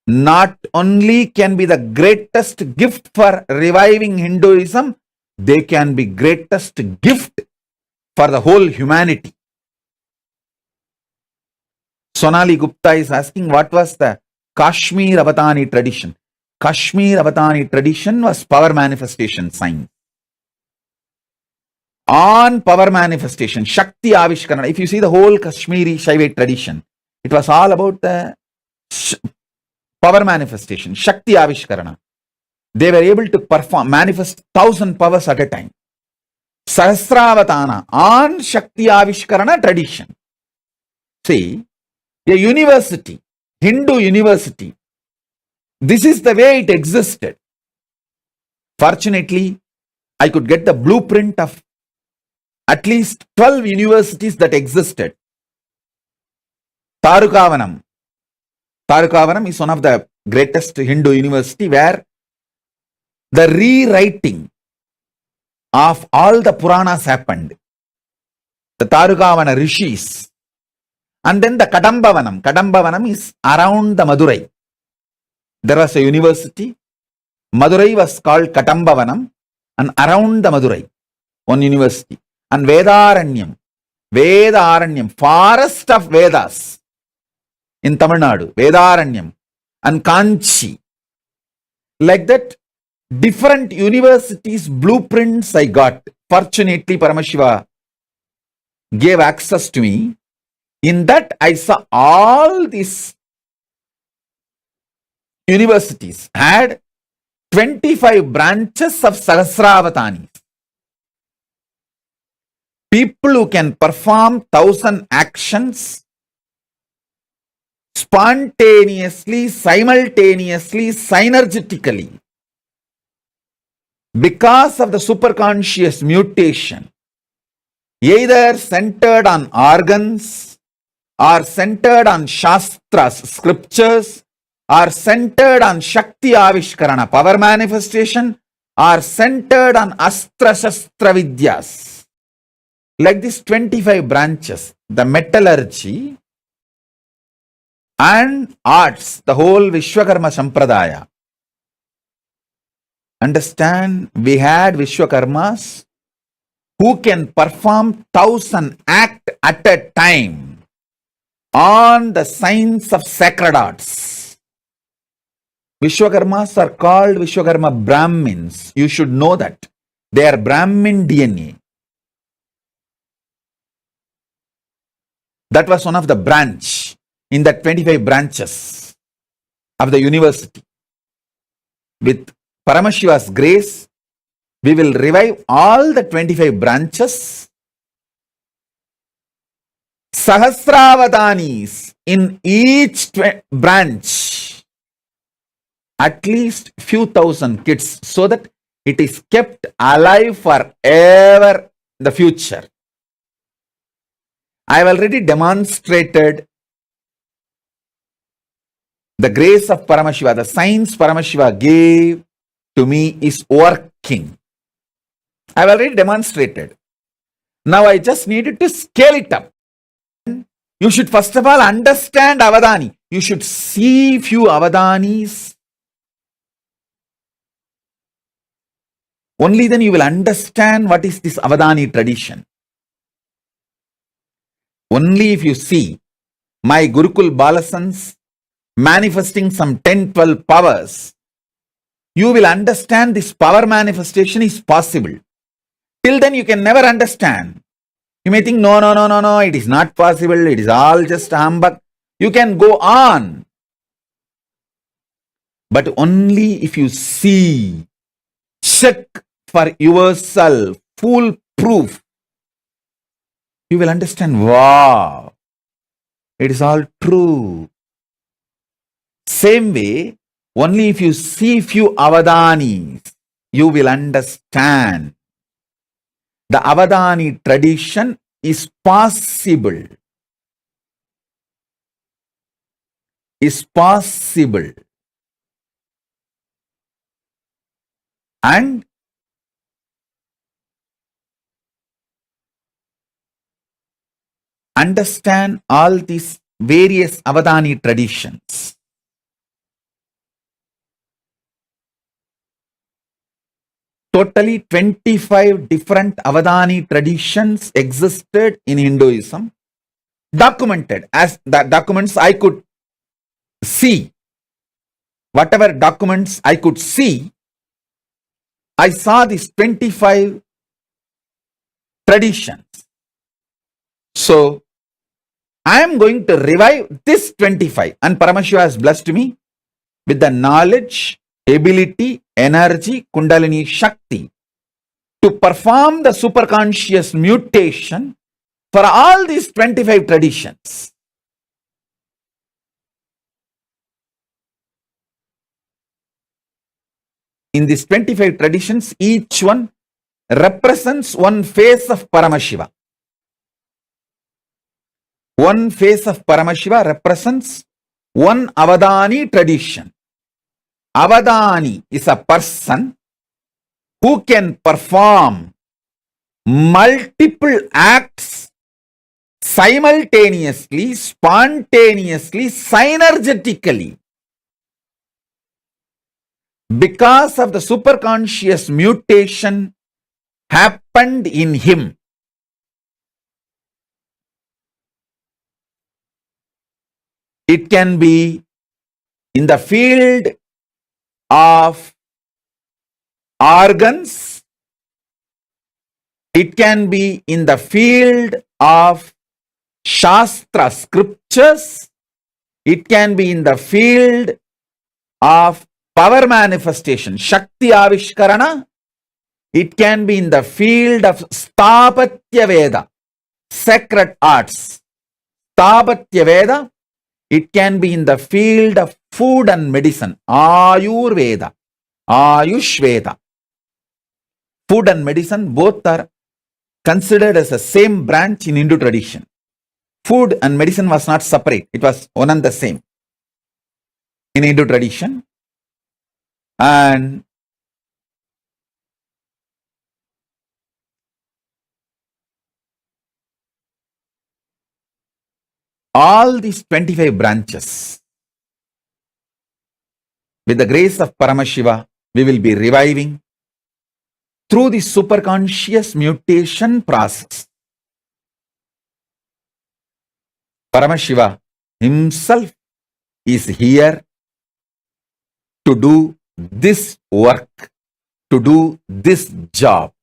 not only can be the greatest gift for reviving Hinduism, they can be greatest gift for the whole humanity. Sonali Gupta is asking, what was the Kashmir Avadani tradition? Kashmir Avadani tradition was power manifestation science. On power manifestation, Shakti Avishkarana. If you see the whole Kashmiri Shaivite tradition, it was all about the power manifestation, Shakti Avishkarana. They were able to manifest 1,000 powers at a time. Sahasravatana on Shakti Avishkarana tradition. See, a university, Hindu university, this is the way it existed. Fortunately, I could get the blueprint of at least 12 universities that existed. Tarukavanam. Tarukavanam is one of the greatest Hindu university where the rewriting of all the Puranas happened. The Tarukavana rishis. And then the Kadambavanam. Kadambavanam is around the Madurai. There was a university. Madurai was called Kadambavanam, and around the Madurai, one university. And Vedaranyam. Vedaranyam, forest of Vedas in Tamil Nadu. Vedaranyam. And Kanchi. Like that, different universities, blueprints I got. Fortunately, Paramashiva gave access to me. In that, I saw all these universities had 25 branches of Sahasravatanis. People who can perform 1,000 actions spontaneously, simultaneously, synergetically. Because of the superconscious mutation, either centered on organs, or centered on Shastras, scriptures, or centered on Shakti Avishkarana, power manifestation, or centered on Astra Shastra Vidyas. Like these 25 branches, the metallurgy and arts, the whole Vishwakarma Sampradaya. Understand, we had Vishwakarmas who can perform 1,000 acts at a time on the science of sacred arts. Vishwakarmas are called Vishwakarma Brahmins. You should know that. They are Brahmin DNA. That was one of the branch in the 25 branches of the university. With Paramashiva's grace, we will revive all the 25 branches. Sahasravadanis in each branch, at least few thousand kids, so that it is kept alive forever in the future. I have already demonstrated the grace of Paramashiva, the science Paramashiva gave to me is working. I have already demonstrated. Now I just needed to scale it up. You should first of all understand avadani. You should see few avadanis. Only then you will understand what is this avadani tradition. Only if you see my Gurukul Balasans manifesting some 10-12 powers, you will understand this power manifestation is possible. Till then you can never understand. You may think, no, it is not possible. It is all just humbug. You can go on. But only if you see, check for yourself, foolproof, you will understand, wow, it is all true. Same way, only if you see few avadanis, you will understand. The avadani tradition is possible. Is possible. And understand all these various avadani traditions. totally 25 different avadani traditions existed in Hinduism, documented as the documents I could see. Whatever documents I could see, I saw these 25 traditions. So I am going to revive this 25, and Paramashiva has blessed me with the knowledge, ability, energy, Kundalini Shakti to perform the superconscious mutation for all these 25 traditions. In these 25 traditions, each one represents one face of Paramashiva. One face of Paramashiva represents one avadani tradition. Avadani is a person who can perform multiple acts simultaneously, spontaneously, synergetically. Because of the superconscious mutation happened in him. It can be in the field of organs. It can be in the field of Shastra scriptures. It can be in the field of power manifestation, Shakti Avishkarana. It can be in the field of Stapatya Veda, sacred arts. Stapatya Veda. It can be in the field of food and medicine, Ayurveda, Ayushveda. Food and medicine both are considered as the same branch in Hindu tradition. Food and medicine was not separate. It was one and the same in Hindu tradition. And all these 25 branches, with the grace of Paramashiva, we will be reviving through the superconscious mutation process. Paramashiva himself is here to do this work, to do this job.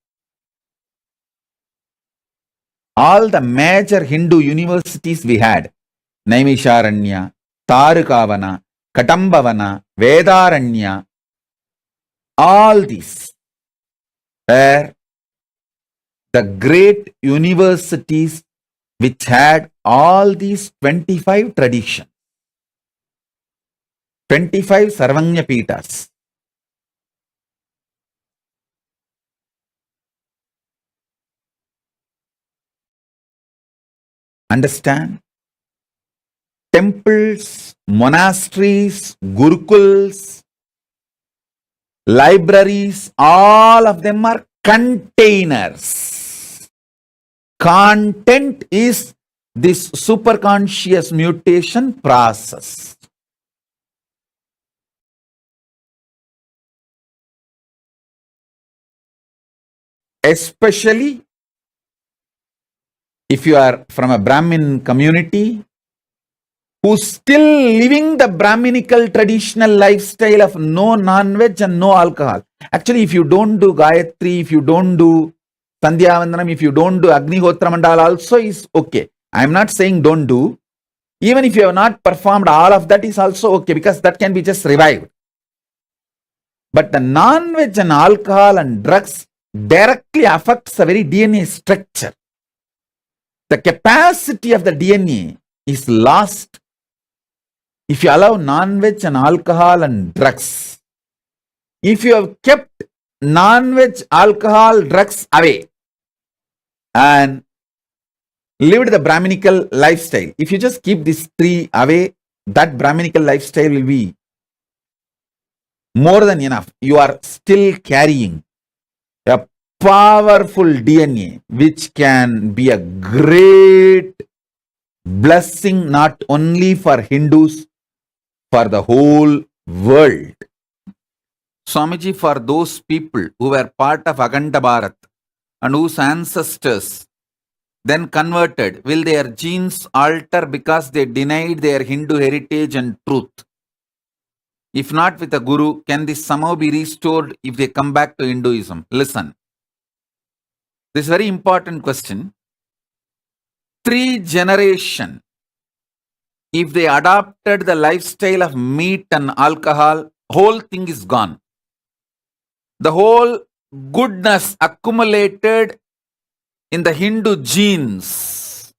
All the major Hindu universities we had, Naimisharanya, Tarukavana, Katambavana, Vedaranya, all these were the great universities which had all these 25 traditions, 25 Sarvanya Pitas. Understand? Temples, monasteries, gurukuls, libraries, all of them are containers. Content is this superconscious mutation process. Especially if you are from a Brahmin community who's still living the Brahminical traditional lifestyle of no non-veg and no alcohol. Actually, if you don't do Gayatri, if you don't do Sandhya Vandanam, if you don't do Agnihotra Mandala also is okay. I am not saying don't do. Even if you have not performed all of that is also okay, because that can be just revived. But the non-veg and alcohol and drugs directly affects the very DNA structure. The capacity of the DNA is lost if you allow non-veg and alcohol and drugs. If you have kept non-veg, alcohol, drugs away and lived the Brahminical lifestyle, if you just keep these three away, that Brahminical lifestyle will be more than enough. You are still carrying a powerful DNA which can be a great blessing not only for Hindus, for the whole world. Swamiji, for those people who were part of Akhanda Bharat and whose ancestors then converted, will their genes alter because they denied their Hindu heritage and truth? If not with a guru, can this somehow be restored if they come back to Hinduism? Listen, this is a very important question. 3 generations, if they adopted the lifestyle of meat and alcohol, whole thing is gone. The whole goodness accumulated in the Hindu genes,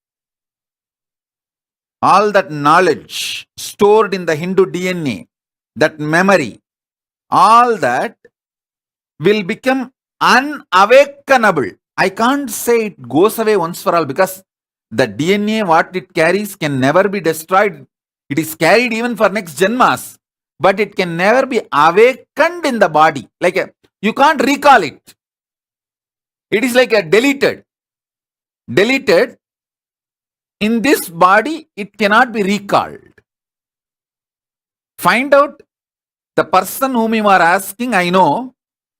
all that knowledge stored in the Hindu DNA, that memory, all that will become unawakenable. I can't say it goes away once for all, because the DNA, what it carries, can never be destroyed. It is carried even for next Janmas, but it can never be awakened in the body. You can't recall it. It is like a deleted. In this body, it cannot be recalled. Find out the person whom you are asking, I know.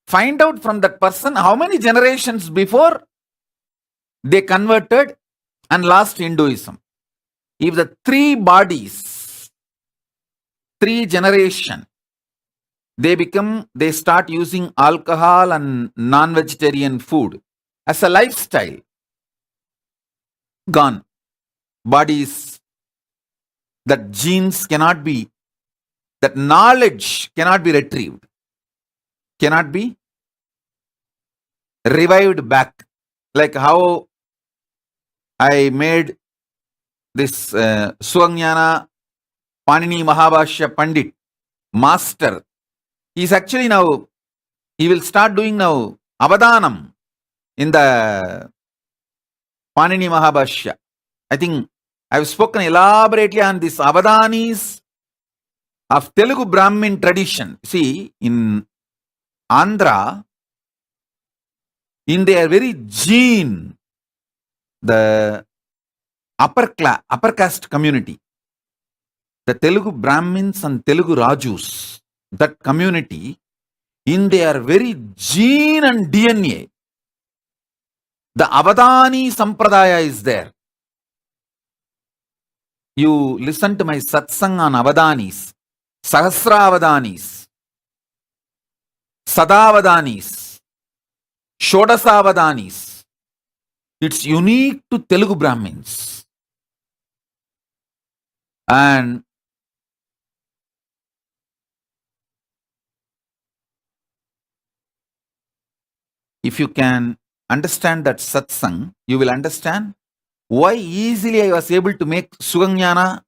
Find out from that person how many generations before they converted and lost Hinduism. If the 3 bodies, 3 generation, they start using alcohol and non-vegetarian food as a lifestyle, gone. Bodies, that genes cannot be, that knowledge cannot be retrieved, cannot be revived back. Like how I made this Swanyana Panini Mahabhashya Pandit master. He's actually now, he will start doing now avadanam in the Panini Mahabhashya. I think I've spoken elaborately on this avadanis of Telugu Brahmin tradition. See, in Andhra, in their very gene, the upper caste community, the Telugu Brahmins and Telugu Rajus, that community, in their very gene and DNA, the avadani sampradaya is there. You listen to my satsang on avadanis, sahasravadanis, sadavadanis, shodasavadanis. It's unique to Telugu Brahmins. And if you can understand that satsang, you will understand why easily I was able to make Suganyana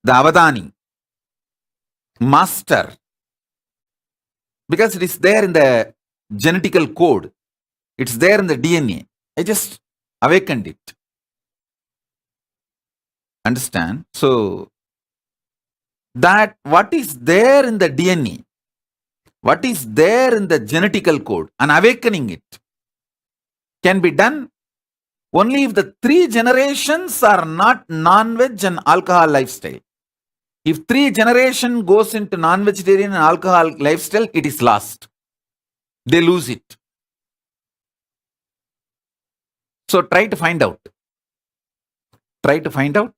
the avadani master, because it is there in the genetical code, it's there in the DNA. I just awakened it. Understand? So that what is there in the DNA, what is there in the genetical code, and awakening it can be done only if the 3 generations are not non-veg and alcohol lifestyle. If 3 generation goes into non-vegetarian and alcohol lifestyle, it is lost. They lose it. So try to find out. Try to find out.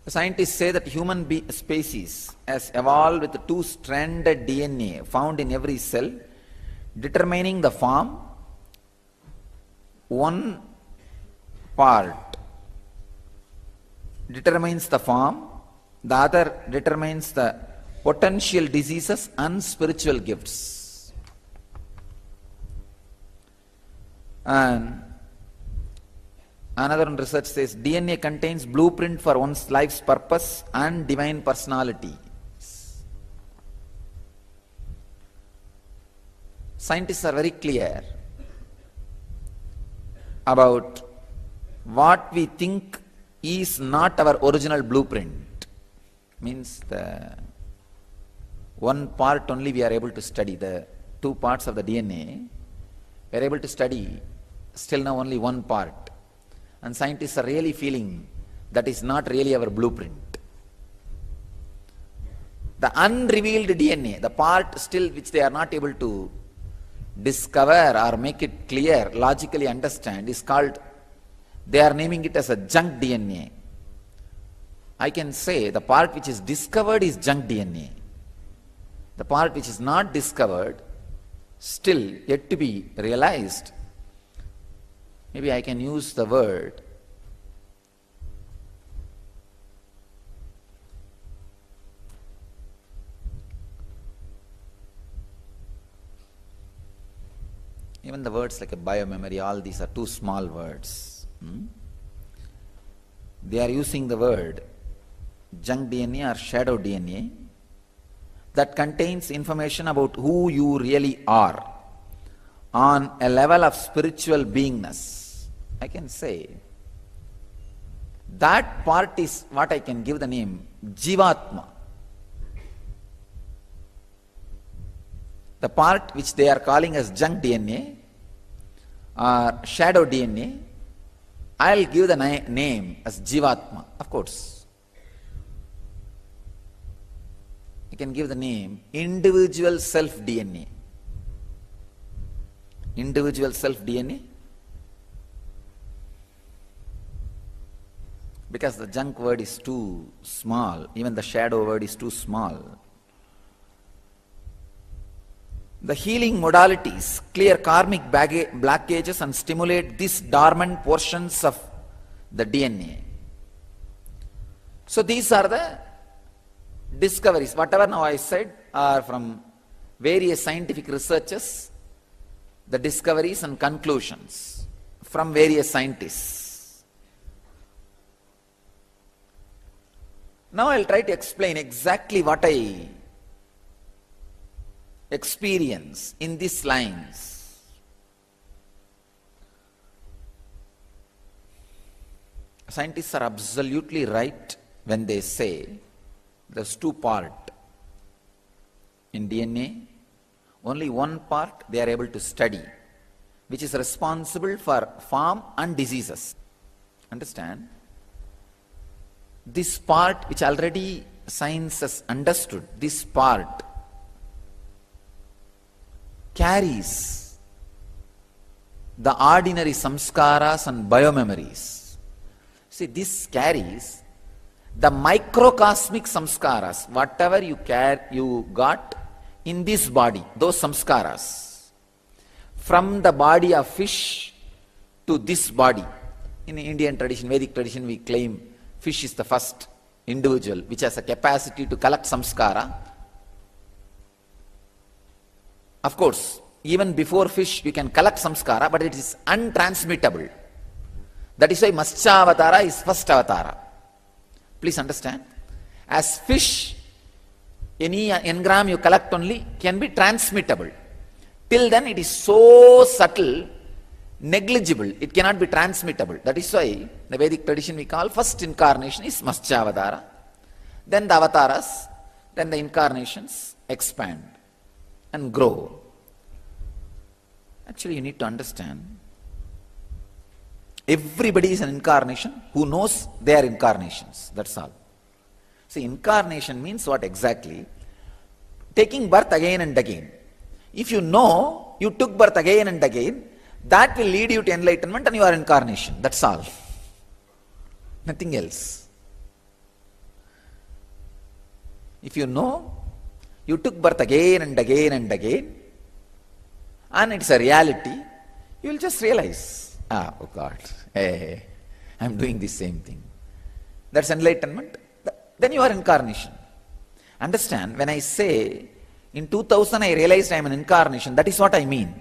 Scientists say that human species has evolved with two-stranded DNA found in every cell, determining the form. One part determines the form, the other determines the potential diseases and spiritual gifts. And another research says DNA contains blueprint for one's life's purpose and divine personality. Scientists are very clear about what we think is not our original blueprint. Means the one part only we are able to study, the two parts of the DNA, we are able to study still now only one part. And scientists are really feeling that is not really our blueprint. The unrevealed DNA, the part still which they are not able to discover or make it clear, logically understand, is called, they are naming it as a junk DNA. I can say the part which is discovered is junk DNA. The part which is not discovered, still yet to be realized, maybe I can use the word even the words like a biomemory, all these are too small words. They are using the word junk DNA or shadow DNA that contains information about who you really are on a level of spiritual beingness. I can say that part is what I can give the name Jivatma. The part which they are calling as junk DNA or shadow DNA, I'll give the name as Jivatma. Of course, I can give the name individual self DNA. Individual self DNA, because the junk word is too small, even the shadow word is too small. The healing modalities clear karmic blockages and stimulate these dormant portions of the DNA. So these are the discoveries. Whatever now I said are from various scientific researches, the discoveries and conclusions from various scientists. Now I'll try to explain exactly what I experience in these lines. Scientists are absolutely right when they say there's two parts in DNA. Only one part they are able to study, which is responsible for form and diseases. Understand? This part which already science has understood, this part carries the ordinary samskaras and biomemories. See, this carries the microcosmic samskaras, whatever you got in this body, those samskaras, from the body of fish to this body. In Indian tradition, Vedic tradition, we claim fish is the first individual which has a capacity to collect samskara. Of course, even before fish, we can collect samskara, but it is untransmittable. That is why Matsyavatara is first avatara. Please understand. As fish, any engram you collect only can be transmittable. Till then it is so subtle, negligible, it cannot be transmittable. That is why the Vedic tradition we call first incarnation is Matsyavatara. Then the avatars, then the incarnations expand and grow. Actually, you need to understand, everybody is an incarnation who knows they are incarnations. That's all. See, incarnation means what exactly? Taking birth again and again. If you know you took birth again and again, that will lead you to enlightenment and you are incarnation. That's all. Nothing else. If you know, you took birth again and again and again, and it's a reality, you will just realize, oh God, hey, I'm doing the same thing. That's enlightenment. Then you are incarnation. Understand, when I say, in 2000 I realized I am an incarnation, that is what I mean.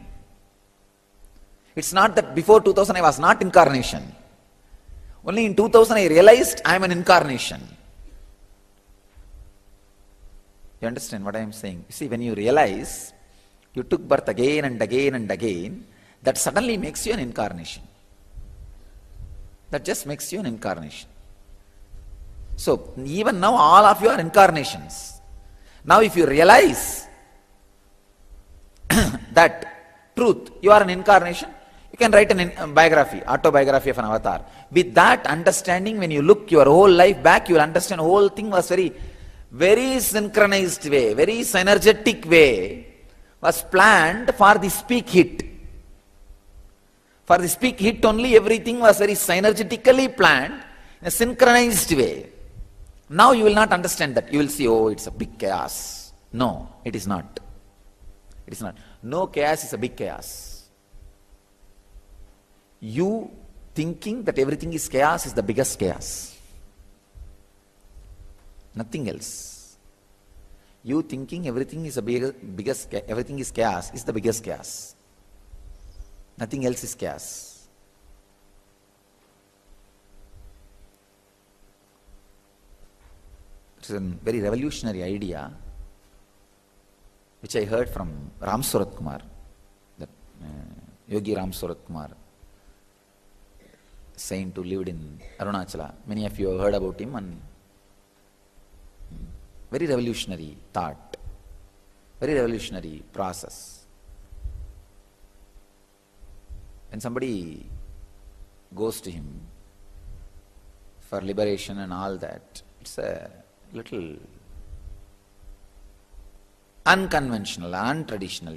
It's not that before 2000 I was not incarnation. Only in 2000 I realized I am an incarnation. You understand what I am saying? You see, when you realize you took birth again and again and again, that suddenly makes you an incarnation. That just makes you an incarnation. So, even now all of you are incarnations. Now if you realize that truth, you are an incarnation, you can write a biography, autobiography of an avatar. With that understanding, when you look your whole life back, you will understand the whole thing was very synchronized way, very synergetic way, was planned for the speak hit. For the speak hit only, everything was very synergetically planned in a synchronized way. Now you will not understand that. You will see, oh, it's a big chaos. No, it is not. It is not. No chaos is a big chaos. You thinking that everything is chaos is the biggest chaos. Nothing else. You thinking everything is everything is chaos is the biggest chaos. Nothing else is chaos. It's a very revolutionary idea which I heard from Ram Surat Kumar, that Yogi Ram Surat Kumar, saint who lived in Arunachala. Many of you have heard about him, and very revolutionary thought, very revolutionary process. When somebody goes to him for liberation and all that, it's a little unconventional, untraditional.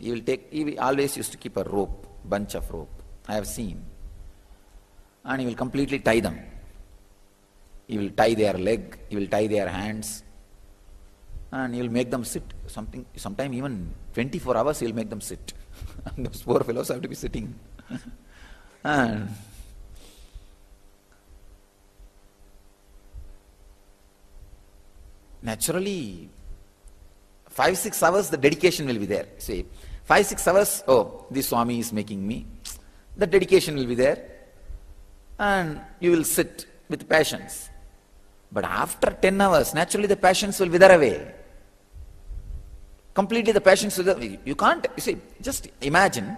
He always used to keep a rope, bunch of rope. I have seen. And he will completely tie them. He will tie their leg, he will tie their hands, and he will make them sit. Sometime even 24 hours he will make them sit. And those poor fellows have to be sitting. And naturally, 5-6 hours the dedication will be there. See, 5-6 hours, oh, this Swami is making me. The dedication will be there. And you will sit with patience. But after 10 hours, naturally the patience will wither away. Completely the patience will wither. You can't, you see, just imagine,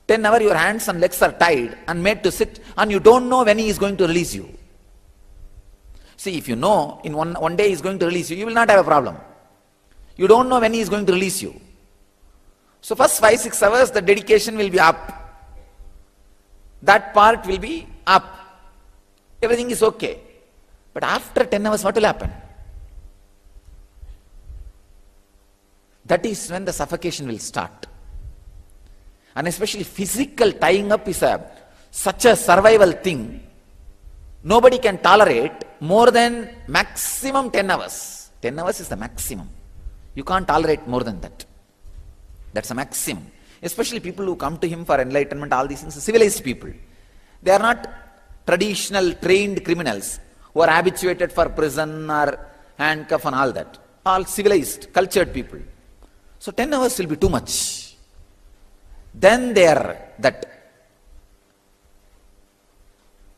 10 hours your hands and legs are tied and made to sit, and you don't know when he is going to release you. See, if you know in one day he is going to release you, you will not have a problem. You don't know when he is going to release you. So first 5-6 hours the dedication will be up. That part will be up. Everything is okay. But after 10 hours, what will happen? That is when the suffocation will start. And especially physical tying up is such a survival thing. Nobody can tolerate more than maximum 10 hours. 10 hours is the maximum. You can't tolerate more than that. That's a maximum. Especially people who come to him for enlightenment, all these things, civilized people. They are not traditional trained criminals who are habituated for prison or handcuff and all that. All civilized, cultured people. So 10 hours will be too much. Then that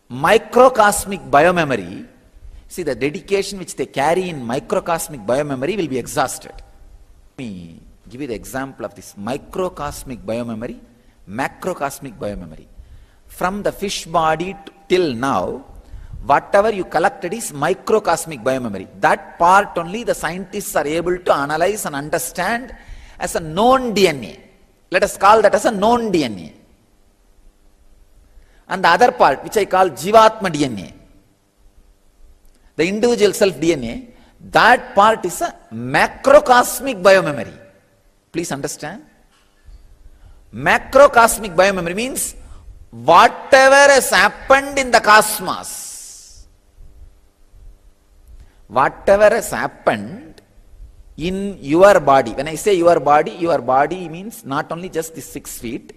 microcosmic biomemory, see, the dedication which they carry in microcosmic biomemory will be exhausted. Let me give you the example of this microcosmic biomemory, macrocosmic biomemory. From the fish body till now, whatever you collected is microcosmic biomemory. That part only the scientists are able to analyze and understand as a known DNA. Let us call that as a known DNA. And the other part, which I call Jivatma DNA, the individual self DNA, that part is a macrocosmic biomemory. Please understand. Macrocosmic biomemory means whatever has happened in the cosmos, whatever has happened in your body. When I say your body means not only just the 6 feet,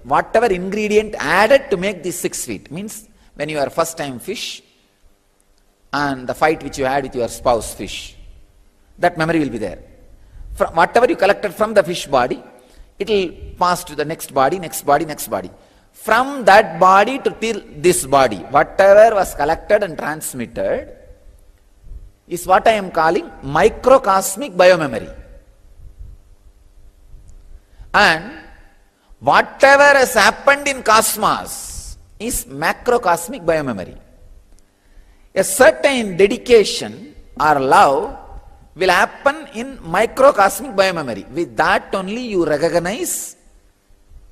whatever ingredient added to make these 6 feet, means when you are first time fish and the fight which you had with your spouse fish, that memory will be there. From whatever you collected from the fish body, it will pass to the next body, next body, next body. From that body to till this body, whatever was collected and transmitted is what I am calling microcosmic biomemory. And whatever has happened in cosmos is macrocosmic biomemory. A certain dedication or love will happen in microcosmic biomemory. With that only you recognize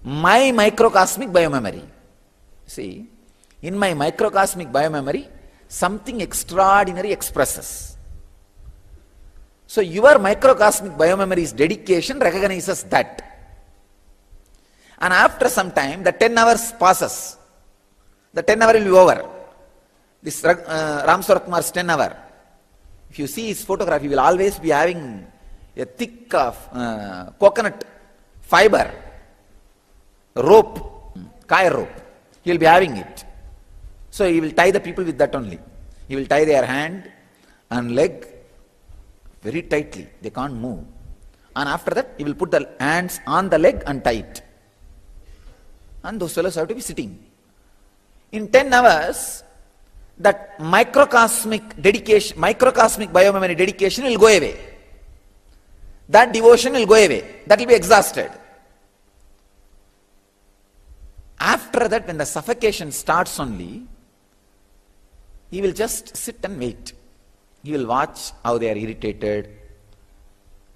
my microcosmic biomemory. See, in my microcosmic biomemory, something extraordinary expresses. So your microcosmic biomemory's dedication recognizes that. And after some time, the 10 hours passes. The 10 hour will be over. This Ram Sarat Kumar's 10 hour. If you see his photograph, he will always be having a thick coconut fiber rope, kaya rope. He will be having it. So he will tie the people with that only. He will tie their hand and leg very tightly. They can't move. And after that, he will put the hands on the leg and tie it. And those fellows have to be sitting. In 10 hours, that microcosmic dedication, microcosmic biomemory dedication will go away. That devotion will go away. That will be exhausted. After that, when the suffocation starts only, he will just sit and wait. He will watch how they are irritated.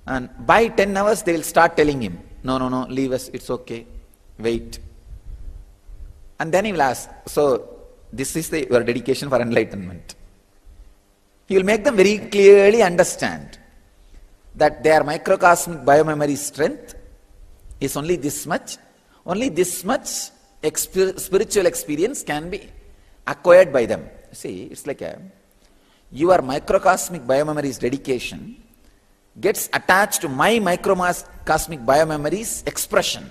And by 10 hours, they will start telling him, no, leave us, it's okay, wait. And then he will ask, so this is your dedication for enlightenment. He will make them very clearly understand that their microcosmic biomemory strength is only this much. Only this much spiritual experience can be acquired by them. See, it's like your microcosmic biomemory's dedication gets attached to my microcosmic biomemory's expression.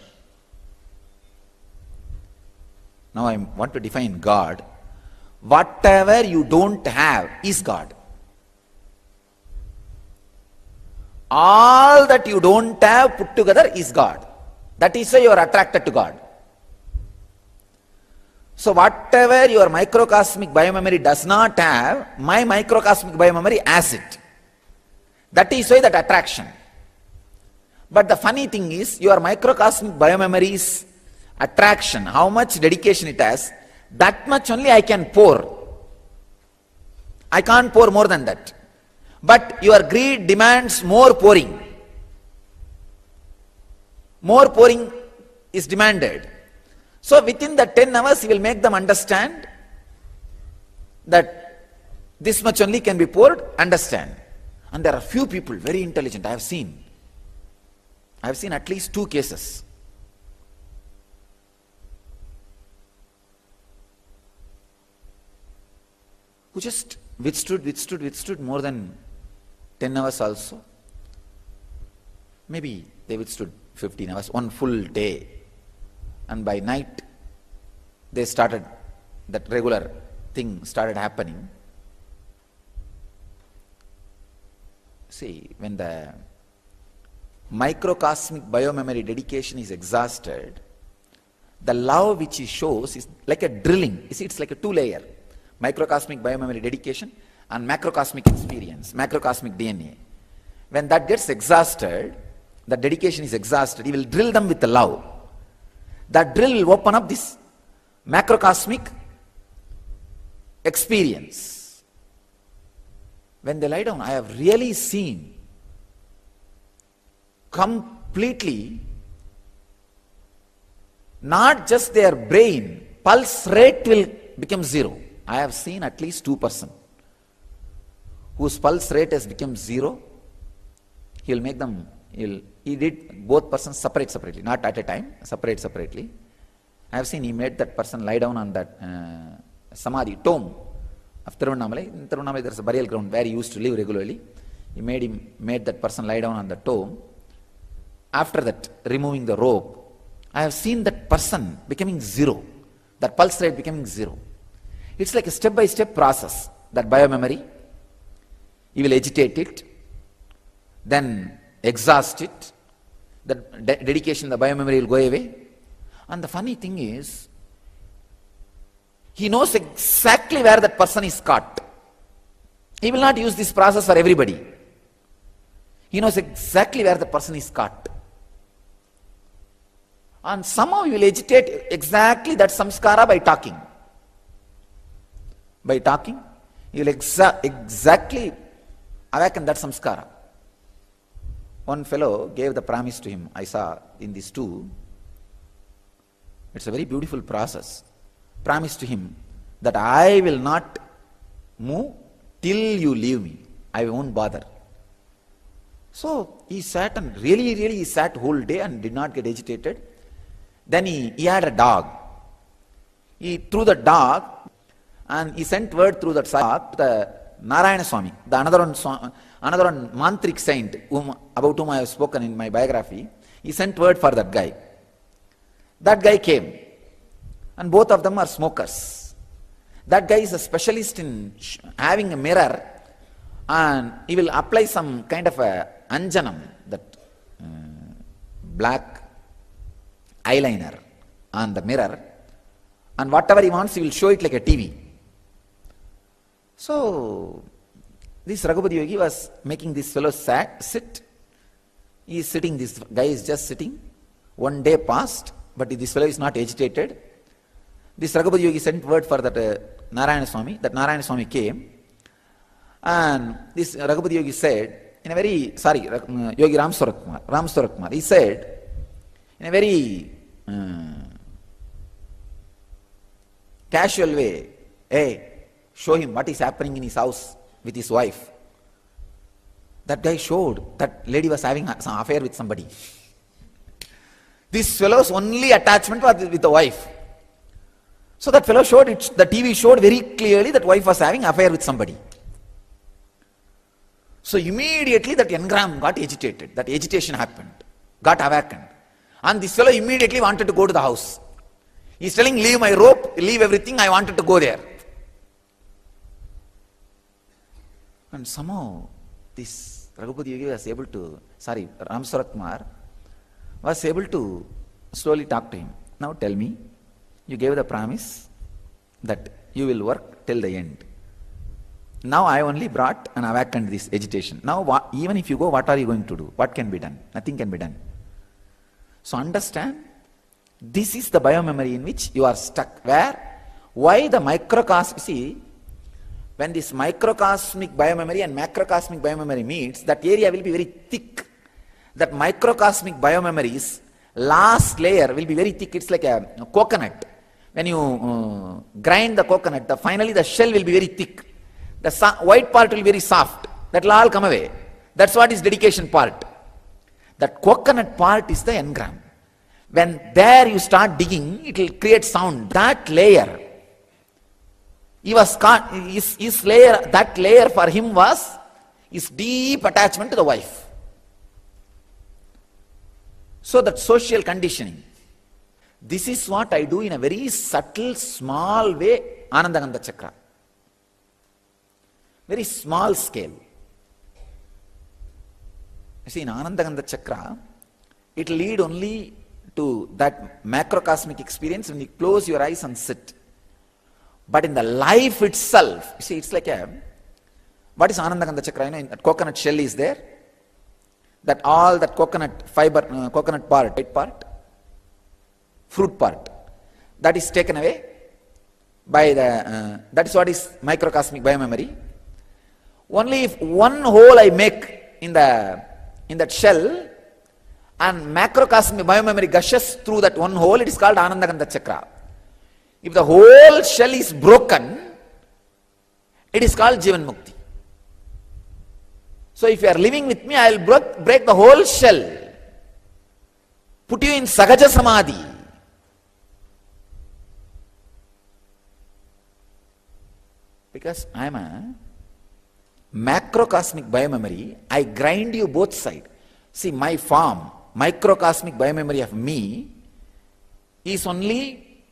Now I want to define God. Whatever you don't have is God. All that you don't have put together is God. That is why you are attracted to God. So whatever your microcosmic biomemory does not have, my microcosmic biomemory has it. That is why that attraction. But the funny thing is, your microcosmic biomemory's attraction, how much dedication it has, that much only I can pour. I can't pour more than that. But your greed demands more pouring. More pouring is demanded. So within the 10 hours, he will make them understand that this much only can be poured, understand. And there are few people, very intelligent, I have seen at least 2 cases. Who just withstood more than 10 hours also. Maybe they withstood 15 hours, one full day. And by night, they started, that regular thing started happening. See, when the microcosmic biomemory dedication is exhausted, the love which he shows is like a drilling. You see, it's like a 2-layer. Microcosmic biomemory dedication and macrocosmic experience, macrocosmic DNA. When that gets exhausted, the dedication is exhausted, he will drill them with the love. That drill will open up this macrocosmic experience. When they lie down, I have really seen completely, not just their brain, pulse rate will become 0. I have seen at least 2% whose pulse rate has become 0. He will make them, he did both persons separately, not at a time, separately. I have seen he made that person lie down on that Samadhi, tomb of Tirunnamalai. In Tirunnamalai there is a burial ground where he used to live regularly. He made that person lie down on the toe. After that, removing the rope, I have seen that person becoming zero, that pulse rate becoming zero. It's like a step-by-step process, that biomemory. You will agitate it, then exhaust it, the dedication, the biomemory will go away. And the funny thing is, he knows exactly where that person is caught. He will not use this process for everybody. He knows exactly where the person is caught. And somehow you will agitate exactly that samskara by talking. By talking, you will exactly awaken that samskara. One fellow gave the promise to him, I saw in these two. It's a very beautiful process. Promise to him that I will not move till you leave me. I won't bother. So he sat and really he sat whole day and did not get agitated. Then he had a dog. He threw the dog and he sent word through that dog to the Narayana Swami, the another one mantric saint about whom I have spoken in my biography. He sent word for that guy. That guy came, and both of them are smokers. That guy is a specialist in having a mirror, and he will apply some kind of a anjanam, that black eyeliner on the mirror, and whatever he wants, he will show it like a TV. So this Raghupati Yogi was making this fellow sit. He is sitting, this guy is just sitting. One day passed, but this fellow is not agitated. This Raghupati Yogi sent word for that Narayana Swami. That Narayana Swami came, and this Raghupati Yogi said, in a very, Yogi Ram Swarup, he said, in a very casual way, hey, show him what is happening in his house with his wife. That guy showed that lady was having some affair with somebody. This fellow's only attachment was with the wife. So that fellow showed it, the TV showed very clearly that wife was having affair with somebody. So immediately that engram got agitated, that agitation happened, got awakened. And this fellow immediately wanted to go to the house. He's telling, leave my rope, leave everything, I wanted to go there. And somehow this Raghupati Yogi was able to, Ram Swarup was able to slowly talk to him. Now tell me, you gave the promise that you will work till the end. Now I only brought and awakened this agitation. Now even if you go, what are you going to do? What can be done? Nothing can be done. So understand, this is the biomemory in which you are stuck. Where? Why the microcosm? See, when this microcosmic biomemory and macrocosmic biomemory meets, that area will be very thick. That microcosmic biomemory's last layer will be very thick. It's like a coconut. When you grind the coconut, finally the shell will be very thick. The white part will be very soft. That will all come away. That's what is dedication part. That coconut part is the engram. When there you start digging, it will create sound. That layer, he was caught, his layer, that layer for him was his deep attachment to the wife. So that social conditioning. This is what I do in a very subtle, small way, Anandagandha Chakra. Very small scale. You see, in Anandagandha Chakra, it will lead only to that macrocosmic experience when you close your eyes and sit. But in the life itself, you see, it's like what is Anandagandha Chakra? You know, that coconut shell is there. That all that coconut fiber, coconut part, white part, fruit part, that is taken away by the, that is what is microcosmic biomemory. Only if one hole I make in that shell and macrocosmic biomemory gushes through that one hole, it is called Anandagandha Chakra. If the whole shell is broken, it is called Jivan Mukti. So if you are living with me, I will break the whole shell, put you in Sahaja Samadhi. Because I am a macrocosmic biomemory, I grind you both sides. See, my form, microcosmic biomemory of me, is only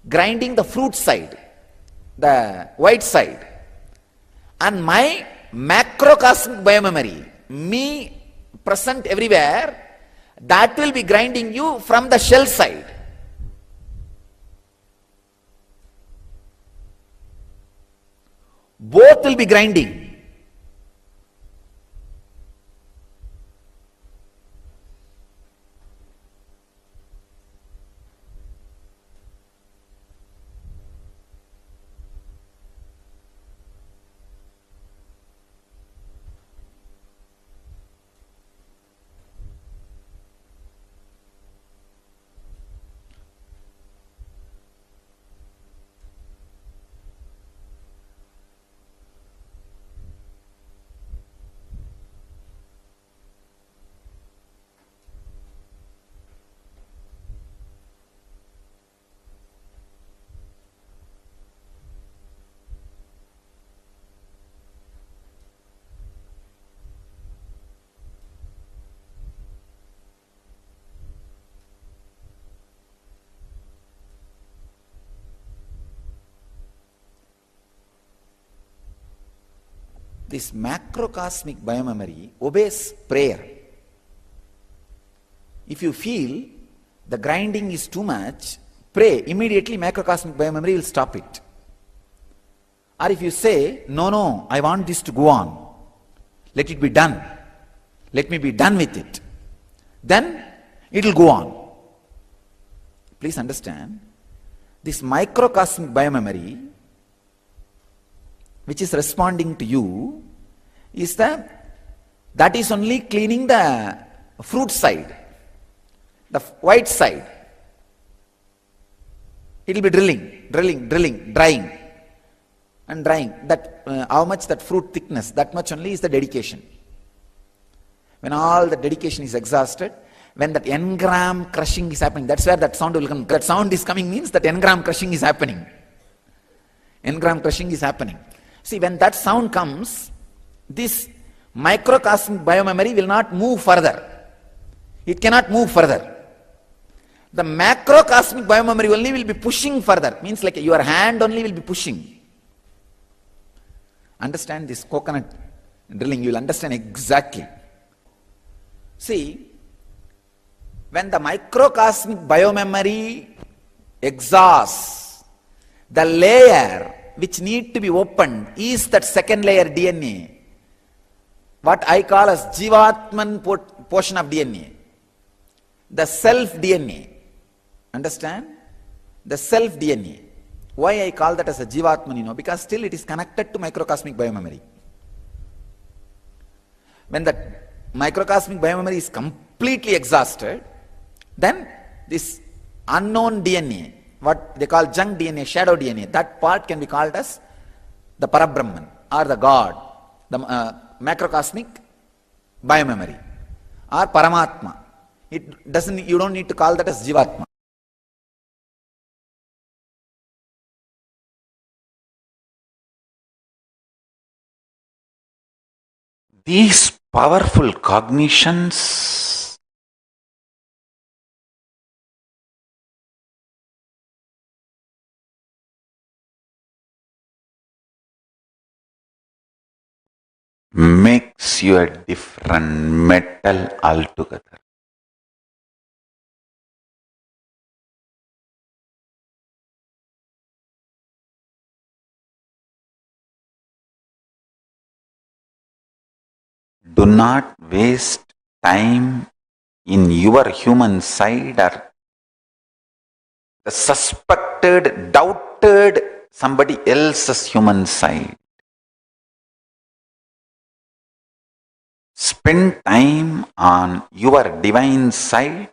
grinding the fruit side, the white side. And my macrocosmic biomemory, me present everywhere, that will be grinding you from the shell side. Both will be grinding. This macrocosmic biomemory obeys prayer. If you feel the grinding is too much, pray. Immediately macrocosmic biomemory will stop it. Or if you say, no, I want this to go on. Let it be done. Let me be done with it. Then it will go on. Please understand, this microcosmic biomemory, which is responding to you, is that is only cleaning the fruit side, the white side. It will be drilling, drying, and drying. That how much that fruit thickness, that much only is the dedication. When all the dedication is exhausted, when that n-gram crushing is happening, that's where that sound will come. That sound is coming means that n-gram crushing is happening. N-gram crushing is happening. See, when that sound comes, this microcosmic biomemory will not move further. It cannot move further. The macrocosmic biomemory only will be pushing further. Means like your hand only will be pushing. Understand this coconut drilling, you will understand exactly. See, when the microcosmic biomemory exhausts, the layer which need to be opened is that second layer DNA, what I call as Jivatman portion of DNA, the self DNA. Understand? The self DNA. Why I call that as a Jivatman, because still it is connected to microcosmic biomemory. When the microcosmic biomemory is completely exhausted, then this unknown DNA, what they call junk DNA, shadow DNA, that part can be called as the Parabrahman or the God, the macrocosmic biomemory or Paramatma. It doesn't, you don't need to call that as Jivatma. These powerful cognitions makes you a different metal altogether. Do not waste time in your human side or the suspected, doubted somebody else's human side. Spend time on your divine side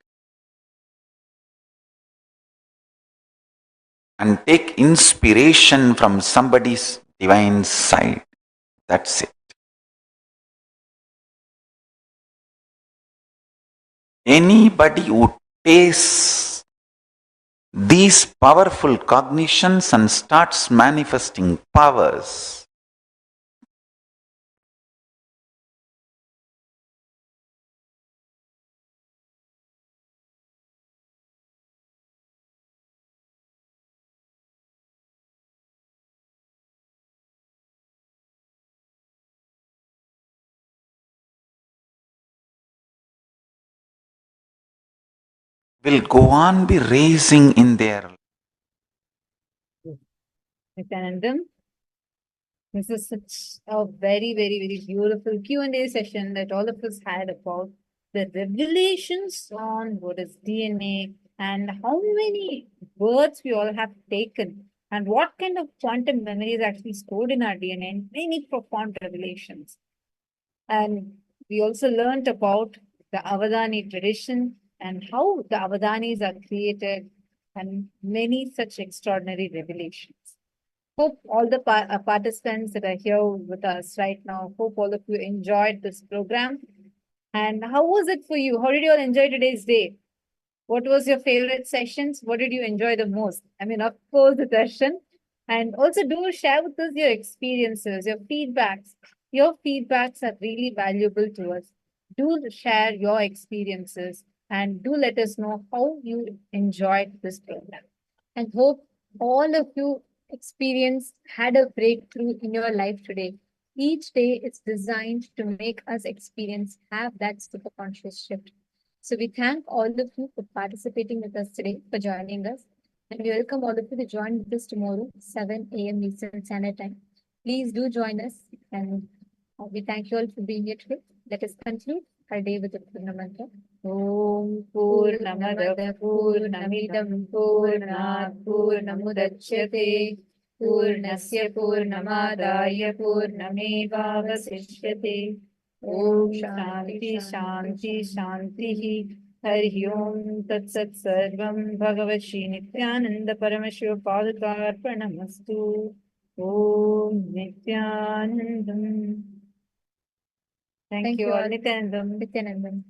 and take inspiration from somebody's divine side. That's it. Anybody who tastes these powerful cognitions and starts manifesting powers will go on be raising in their Nithyanandam, this is such a very, very, very beautiful Q&A session that all of us had about the revelations on what is DNA and how many births we all have taken and what kind of quantum memory is actually stored in our DNA and many profound revelations. And we also learned about the Avadani tradition and how the Avadanis are created and many such extraordinary revelations. Hope all the participants that are here with us right now, hope all of you enjoyed this program. And how was it for you? How did you all enjoy today's day? What was your favorite sessions? What did you enjoy the most? I mean, of course, the session. And also do share with us your experiences, your feedbacks. Your feedbacks are really valuable to us. Do share your experiences and do let us know how you enjoyed this program. And hope all of you had a breakthrough in your life today. Each day is designed to make us have that superconscious shift. So we thank all of you for participating with us today, for joining us. And we welcome all of you to join with us tomorrow, 7 a.m. Eastern Standard Time. Please do join us. And we thank you all for being here today. Let us conclude our day with the Purna mantra. Om Purnamada Purnamidam Purnat Purnamudachyate Purnasya Purnamadaya Purnamevavasishyate. Om Shanti Shanti Shanti Hari Om Tat Sat Sarvam Bhagavad Shri Nithyananda Paramashivoham Om Nithyanandam. Thank you all, Nithyanandam.